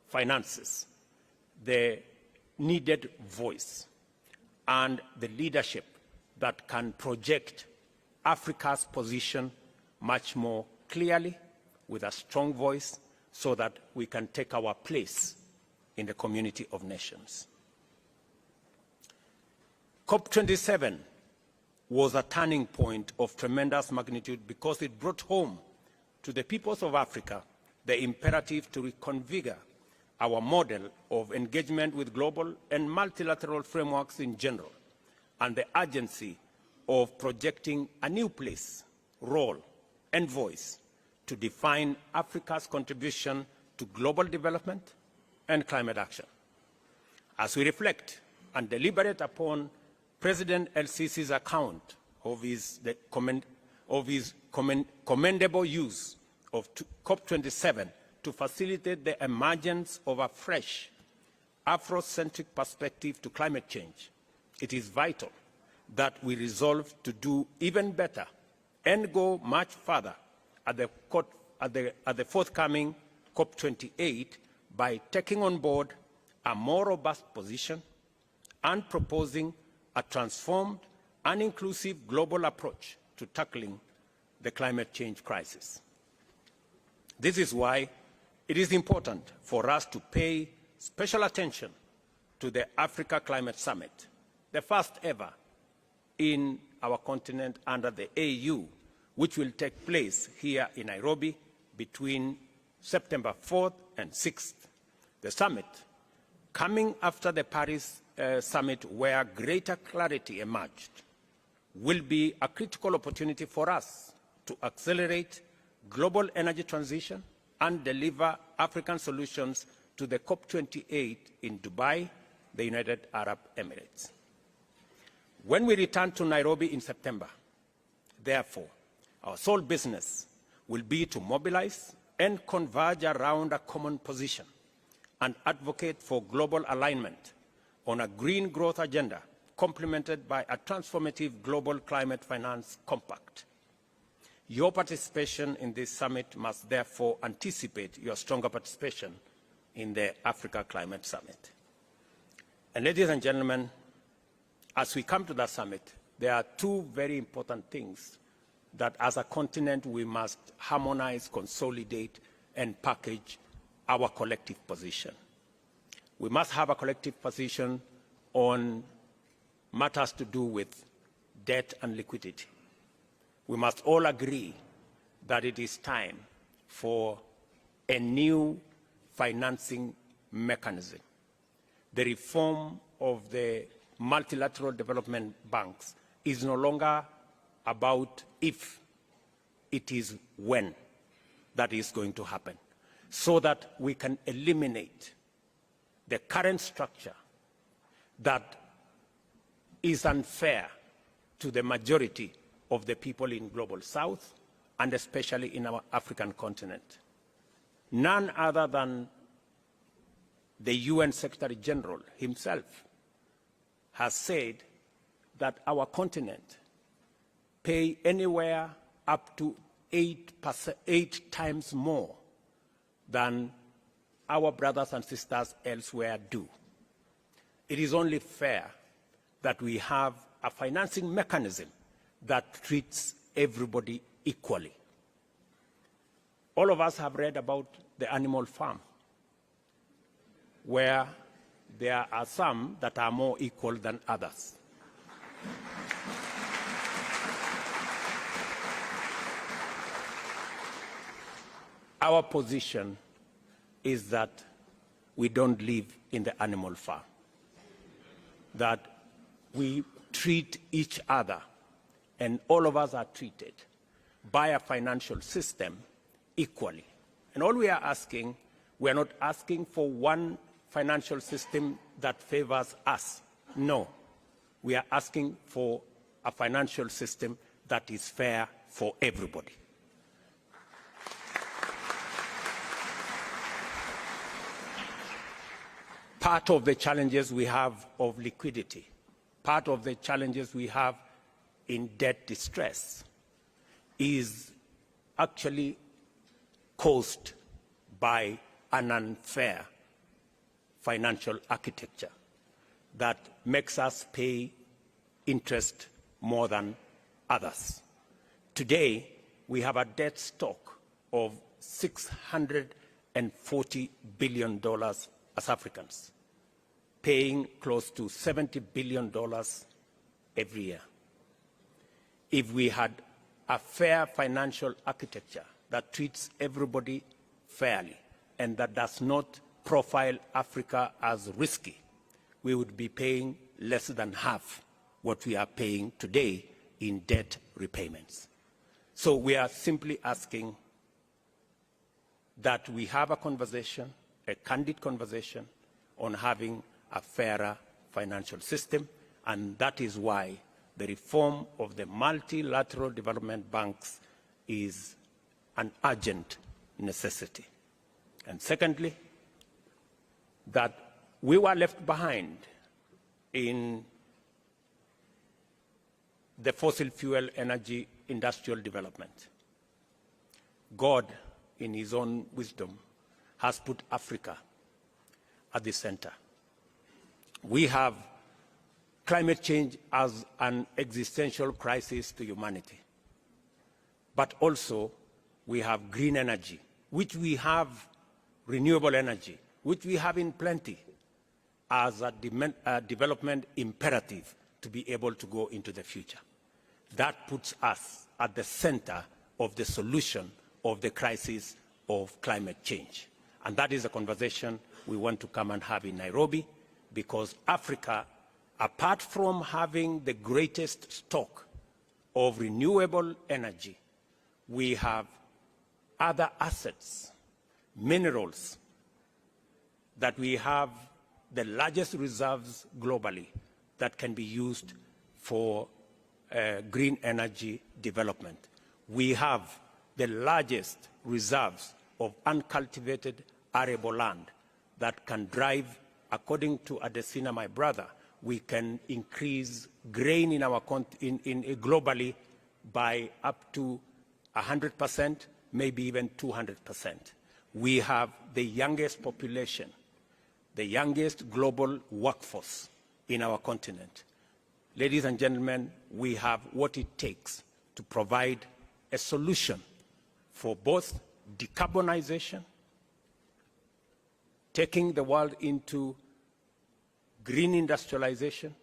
finances, the needed voice, and the leadership that can project Africa's position much more clearly with a strong voice so that we can take our place in the community of nations. COP27 was a turning point of tremendous magnitude because it brought home to the peoples of Africa the imperative to reconfigure our model of engagement with global and multilateral frameworks in general, and the urgency of projecting a new place, role, and voice to define Africa's contribution to global development and climate action. As we reflect and deliberate upon President El-Sisi's account of his commendable use of COP27 to facilitate the emergence of a fresh Afrocentric perspective to climate change, it is vital that we resolve to do even better and go much further at the forthcoming COP28 by taking on board a more robust position and proposing a transformed and inclusive global approach to tackling the climate change crisis. This is why it is important for us to pay special attention to the Africa Climate Summit, the first ever in our continent under the AU, which will take place here in Nairobi between September 4th and 6th. The summit, coming after the Paris summit where greater clarity emerged, will be a critical opportunity for us to accelerate global energy transition and deliver African solutions to the COP28 in Dubai, the United Arab Emirates. When we return to Nairobi in September, therefore, our sole business will be to mobilize and converge around a common position and advocate for global alignment on a green growth agenda complemented by a transformative global climate finance compact. Your participation in this summit must therefore anticipate your stronger participation in the Africa Climate Summit. And ladies and gentlemen, as we come to that summit, there are two very important things that as a continent we must harmonize, consolidate, and package our collective position. We must have a collective position on matters to do with debt and liquidity. We must all agree that it is time for a new financing mechanism. The reform of the multilateral development banks is no longer about if, it is when that is going to happen, so that we can eliminate the current structure that is unfair to the majority of the people in Global South and especially in our African continent. None other than the UN Secretary General himself has said that our continent pay anywhere up to 8 times more than our brothers and sisters elsewhere do. It is only fair that we have a financing mechanism that treats everybody equally. All of us have read about the animal farm, where there are some that are more equal than others. Our position is that we don't live in the animal farm, that we treat each other, and all of us are treated by a financial system equally. And all we are asking, we are not asking for one financial system that favors us. No. We are asking for a financial system that is fair for everybody. Part of the challenges we have of liquidity, part of the challenges we have in debt distress is actually caused by an unfair financial architecture that makes us pay interest more than others. Today, we have a debt stock of $640 billion as Africans, paying close to $70 billion every year. If we had a fair financial architecture that treats everybody fairly and that does not profile Africa as risky, we would be paying less than half what we are paying today in debt repayments. So we are simply asking that we have a conversation, a candid conversation, on having a fairer financial system, and that is why the reform of the multilateral development banks is an urgent necessity. And secondly, that we were left behind in the fossil fuel energy industrial development. God, in his own wisdom, has put Africa at the center. We have climate change as an existential crisis to humanity. But also, we have green energy, which we have renewable energy, which we have in plenty, as a development imperative to be able to go into the future. That puts us at the center of the solution of the crisis of climate change. And that is a conversation we want to come and have in Nairobi, because Africa, apart from having the greatest stock of renewable energy, we have other assets, minerals, that we have the largest reserves globally that can be used for green energy development. We have the largest reserves of uncultivated arable land that can drive, according to Adesina, my brother, we can increase grain in our globally by up to 100%, maybe even 200%. We have the youngest population, the youngest global workforce in our continent. Ladies and gentlemen, we have what it takes to provide a solution for both decarbonization, taking the world into green industrialization,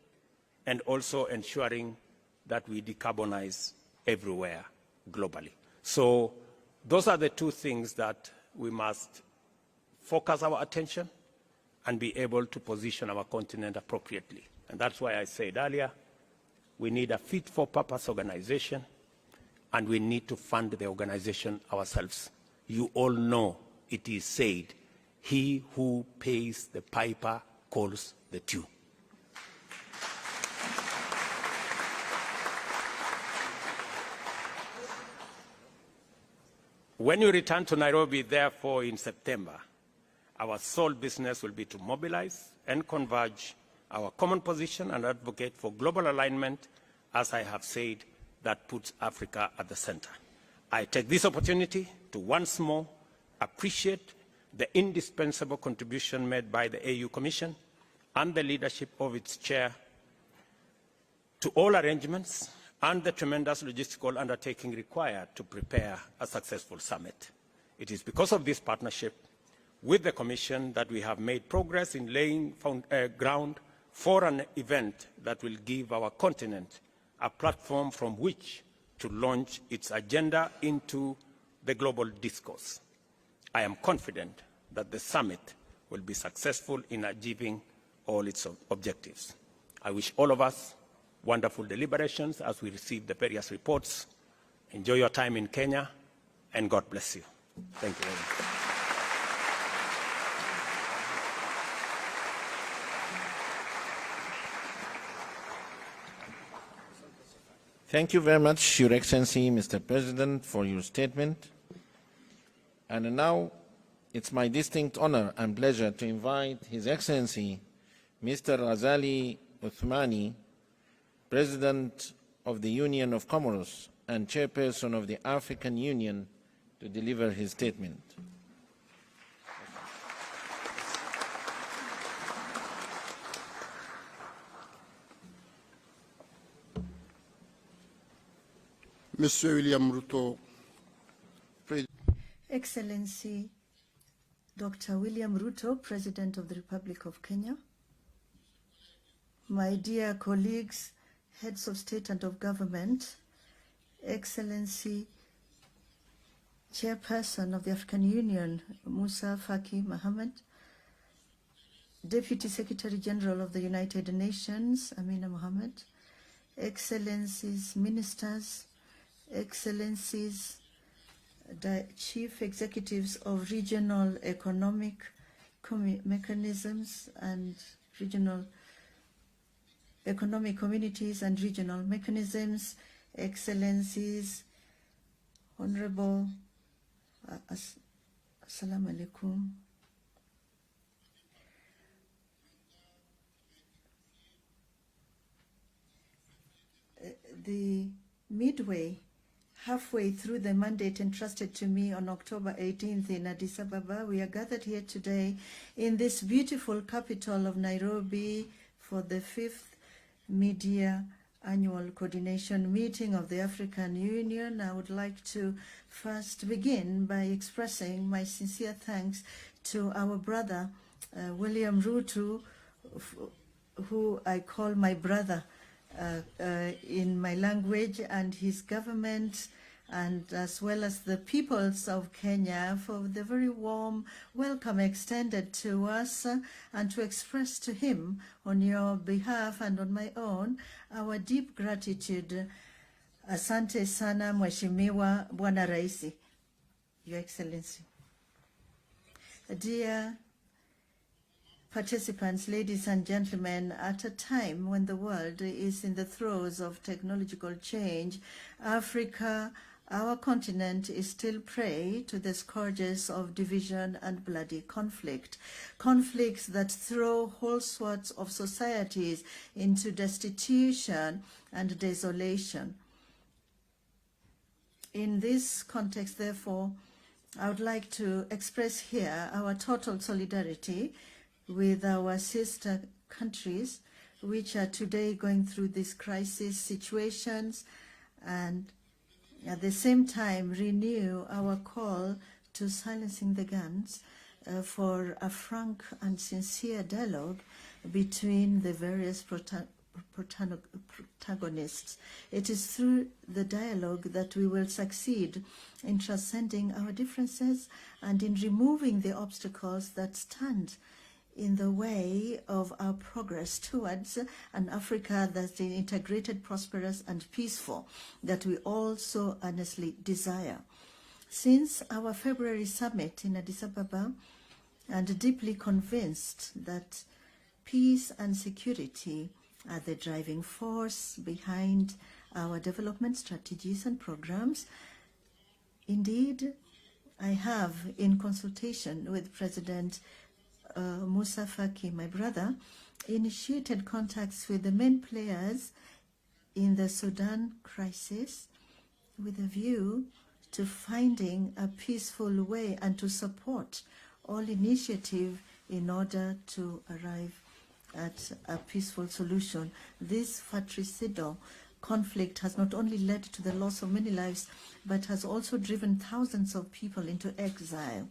and also ensuring that we decarbonize everywhere globally. So those are the two things that we must focus our attention and be able to position our continent appropriately. And that's why I said earlier, we need a fit-for-purpose organization, and we need to fund the organization ourselves. You all know it is said, he who pays the piper calls the tune. When you return to Nairobi, therefore, in September, our sole business will be to mobilize and converge our common position and advocate for global alignment, as I have said, that puts Africa at the center. I take this opportunity to once more appreciate the indispensable contribution made by the AU Commission and the leadership of its chair to all arrangements and the tremendous logistical undertaking required to prepare a successful summit. It is because of this partnership with the Commission that we have made progress in laying ground for an event that will give our continent a platform from which to launch its agenda into the global discourse. I am confident that the summit will be successful in achieving all its objectives. I wish all of us wonderful deliberations as we receive the various reports. Enjoy your time in Kenya, and God bless you. Thank you very much. Thank you very much, Your Excellency, Mr. President, for your statement. And now it's my distinct honor and pleasure to invite His Excellency, Mr. Razali Uthmani, President of the Union of Comoros and Chairperson of the African Union, to deliver his statement. Monsieur William Ruto, Excellency Dr. William Ruto, President of the Republic of Kenya, my dear colleagues, heads of state and of government, Excellency Chairperson of the African Union, Musa Faki Mohammed, Deputy Secretary General of the United Nations, Amina Mohammed, Excellencies Ministers, Excellencies the Chief Executives of Regional Economic Mechanisms and Regional Economic Communities and Regional Mechanisms, Excellencies, Honorable, Assalamu alaikum. Halfway through the mandate entrusted to me on October 18th in Addis Ababa, we are gathered here today in this beautiful capital of Nairobi for the 5th Media Annual Coordination Meeting of the African Union. I would like to first begin by expressing my sincere thanks to our brother, William Ruto, who I call my brother in my language, and his government, and as well as the peoples of Kenya, for the very warm welcome extended to us, and to express to him on your behalf and on my own our deep gratitude. Asante sana Mheshimiwa Bwana Raisi, Your Excellency. Dear participants, ladies and gentlemen, at a time when the world is in the throes of technological change, Africa, our continent, is still prey to the scourges of division and bloody conflict. Conflicts that throw whole swaths of societies into destitution and desolation. In this context, therefore, I would like to express here our total solidarity with our sister countries, which are today going through these crisis situations, and at the same time renew our call to silencing the guns for a frank and sincere dialogue between the various protagonists. It is through the dialogue that we will succeed in transcending our differences and in removing the obstacles that stand in the way of our progress towards an Africa that's integrated, prosperous, and peaceful that we all so earnestly desire. Since our February summit in Addis Ababa, and deeply convinced that peace and security are the driving force behind our development strategies and programs. Indeed, I have, in consultation with President Moussa Faki, my brother, initiated contacts with the main players in the Sudan crisis with a view to finding a peaceful way and to support all initiative in order to arrive at a peaceful solution. This fratricidal conflict has not only led to the loss of many lives, but has also driven thousands of people into exile.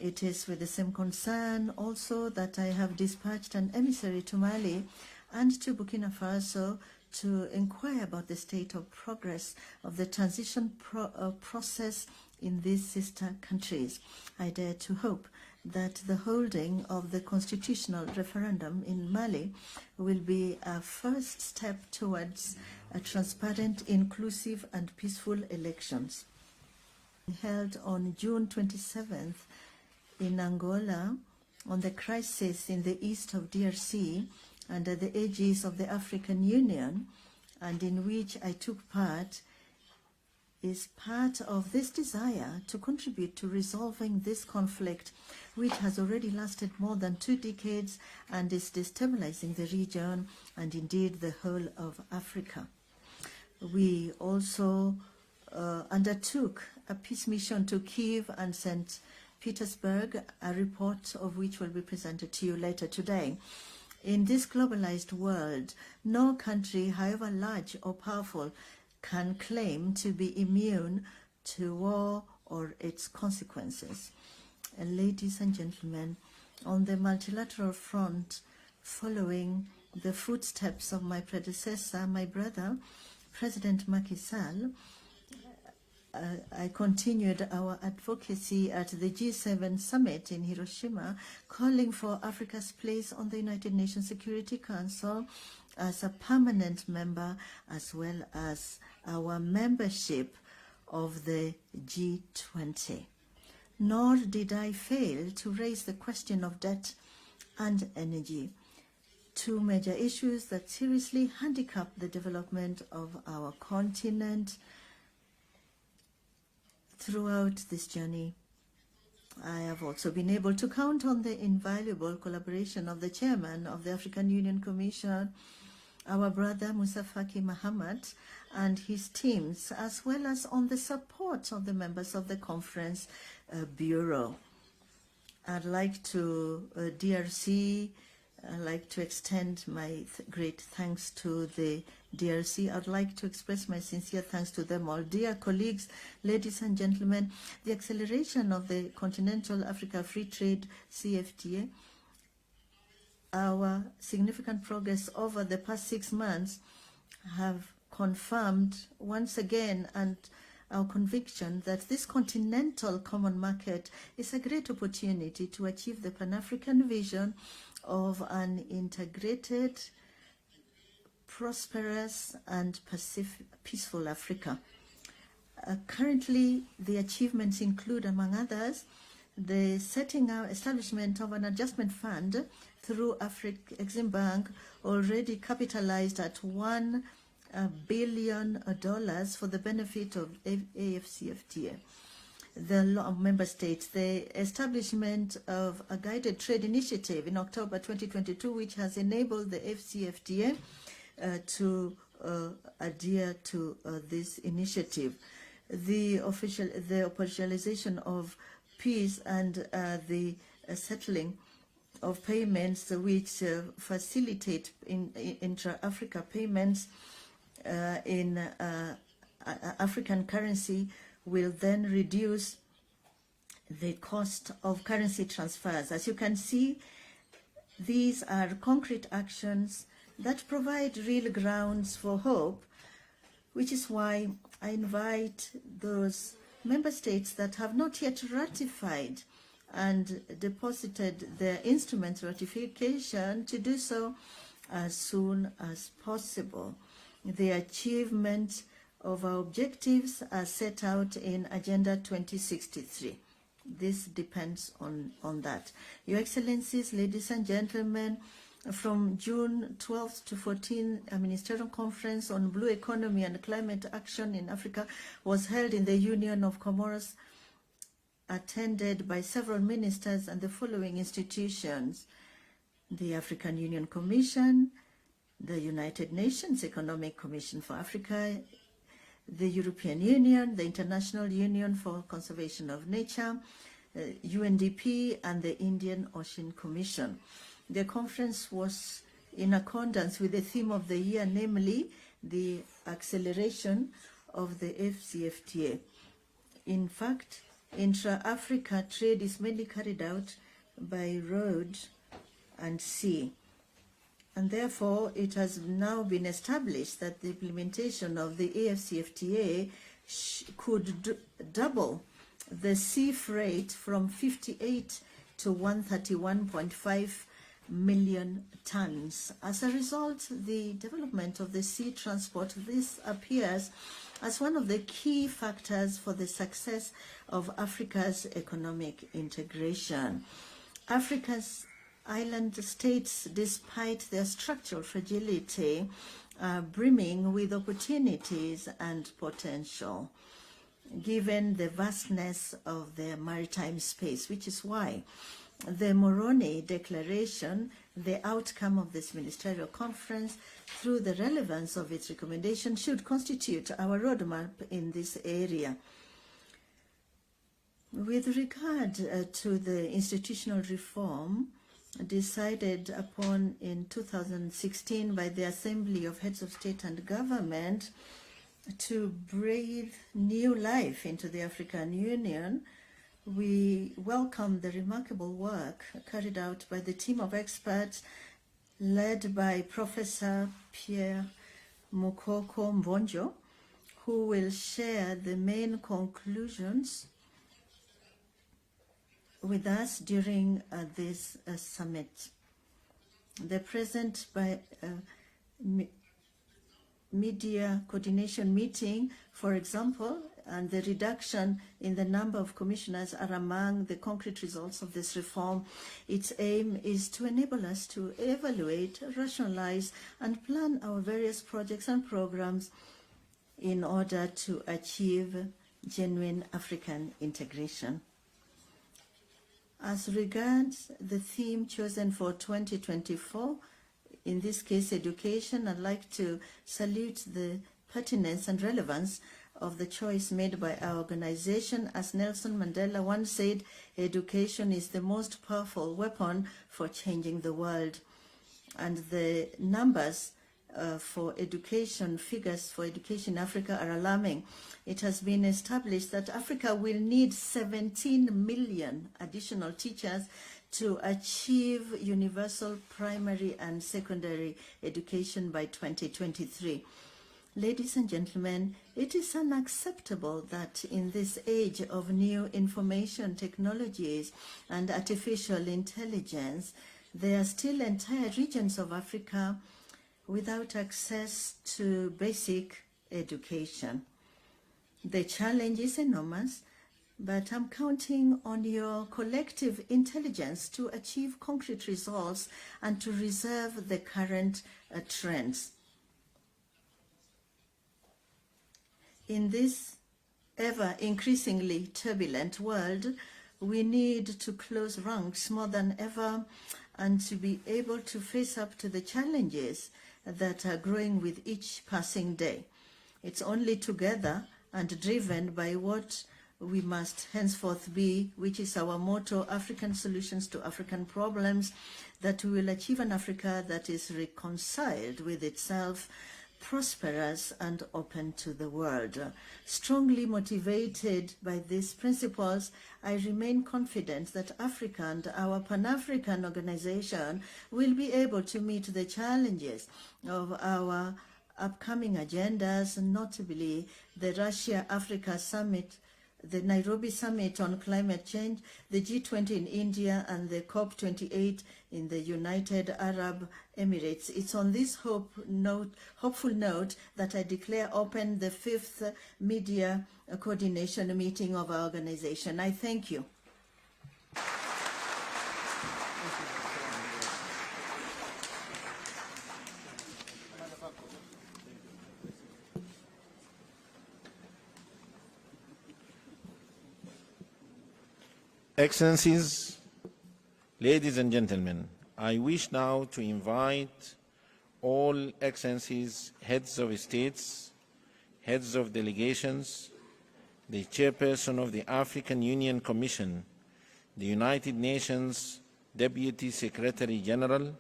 It is with the same concern also that I have dispatched an emissary to Mali and to Burkina Faso to inquire about the state of progress of the transition process in these sister countries. I dare to hope that the holding of the constitutional referendum in Mali will be a first step towards a transparent, inclusive, and peaceful elections. Held on June 27th in Angola on the crisis in the east of DRC under the aegis of the African Union, and in which I took part, is part of this desire to contribute to resolving this conflict, which has already lasted more than 2 decades and is destabilizing the region and indeed the whole of Africa. We also undertook a peace mission to Kyiv and St. Petersburg, a report of which will be presented to you later today. In this globalized world, no country, however large or powerful, can claim to be immune to war or its consequences. And ladies and gentlemen, on the multilateral front, following the footsteps of my predecessor, my brother, President Macky Sall, I continued our advocacy at the G7 summit in Hiroshima, calling for Africa's place on the United Nations Security Council as a permanent member, as well as our membership of the G20. Nor did I fail to raise the question of debt and energy, 2 major issues that seriously handicap the development of our continent. Throughout this journey, I have also been able to count on the invaluable collaboration of the chairman of the African Union Commission, our brother Moussa Faki Mahamat, and his teams, as well as on the support of the members of the conference bureau. I'd like to DRC, I'd like to extend my great thanks to the DRC. I'd like to express my sincere thanks to them all. Dear colleagues, ladies and gentlemen, the acceleration of the Continental Africa Free Trade CFTA, our significant progress over the past 6 months have confirmed once again and our conviction that this continental common market is a great opportunity to achieve the Pan-African vision of an integrated, prosperous, and peaceful Africa. Currently, the achievements include, among others, the establishment of an adjustment fund through Afrexim Bank, already capitalized at $1 billion for the benefit of AFCFTA. The member states, the establishment of a guided trade initiative in October 2022, which has enabled the FCFTA to adhere to this initiative. The officialization of peace and the settling of payments which facilitate intra-Africa payments in African currency will then reduce the cost of currency transfers. As you can see, these are concrete actions that provide real grounds for hope, which is why I invite those member states that have not yet ratified and deposited their instrument ratification to do so as soon as possible. The achievement of our objectives are set out in Agenda 2063. This depends on that. Your Excellencies, ladies and gentlemen, from June 12th to 14th, a ministerial conference on blue economy and climate action in Africa was held in the Union of Comoros, attended by several ministers and the following institutions: the African Union Commission, the United Nations Economic Commission for Africa, the European Union, the International Union for Conservation of Nature, UNDP, and the Indian Ocean Commission. The conference was in accordance with the theme of the year, namely the acceleration of the FCFTA. In fact, intra-Africa trade is mainly carried out by road and sea. And therefore, it has now been established that the implementation of the AFCFTA could double the sea freight from 58 to 131.5 million tons. As a result, the development of the sea transport, this appears as one of the key factors for the success of Africa's economic integration. Africa's island states, despite their structural fragility, are brimming with opportunities and potential, given the vastness of their maritime space, which is why the Moroni Declaration, the outcome of this ministerial conference, through the relevance of its recommendation, should constitute our roadmap in this area. With regard to the institutional reform decided upon in 2016 by the Assembly of Heads of State and Government to breathe new life into the African Union, we welcome the remarkable work carried out by the team of experts led by Professor Pierre Mukoko Mbonjo, who will share the main conclusions with us during this summit. The present media coordination meeting, for example, and the reduction in the number of commissioners are among the concrete results of this reform. Its aim is to enable us to evaluate, rationalize, and plan our various projects and programs in order to achieve genuine African integration. As regards the theme chosen for 2024, in this case education, I'd like to salute the pertinence and relevance of the choice made by our organization. As Nelson Mandela once said, education is the most powerful weapon for changing the world. And the numbers for education, figures for education in Africa are alarming. It has been established that Africa will need 17 million additional teachers to achieve universal primary and secondary education by 2023. Ladies and gentlemen, it is unacceptable that in this age of new information technologies and artificial intelligence, there are still entire regions of Africa without access to basic education. The challenge is enormous, but I'm counting on your collective intelligence to achieve concrete results and to reserve the current trends. In this ever increasingly turbulent world, we need to close ranks more than ever and to be able to face up to the challenges that are growing with each passing day. It's only together and driven by what we must henceforth be, which is our motto, African solutions to African problems, that we will achieve an Africa that is reconciled with itself, prosperous and open to the world. Strongly motivated by these principles, I remain confident that Africa and our Pan-African organization will be able to meet the challenges of our upcoming agendas, notably the Russia-Africa Summit, the Nairobi Summit on Climate Change, the G20 in India, and the COP28 in the United Arab Emirates. It's on this hopeful note that I declare open the 5th Media Coordination Meeting of our organization. I thank you. Excellencies, ladies and gentlemen, I wish now to invite all Excellencies, heads of states, heads of delegations, the chairperson of the African Union Commission, the United Nations Deputy Secretary General,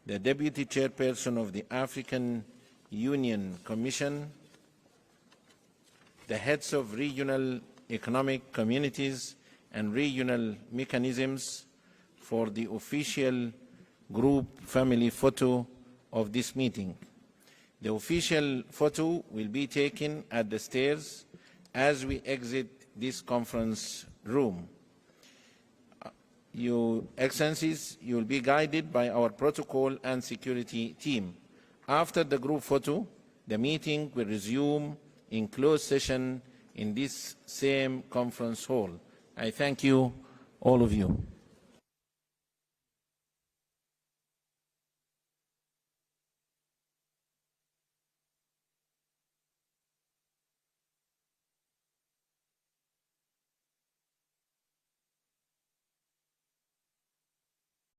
the Deputy Chairperson of the African Union Commission, the heads of regional economic communities and regional mechanisms for the official group family photo of this meeting. The official photo will be taken at the stairs as we exit this conference room. Your Excellencies, you will be guided by our protocol and security team. After the group photo, the meeting will resume in closed session in this same conference hall. I thank you, all of you.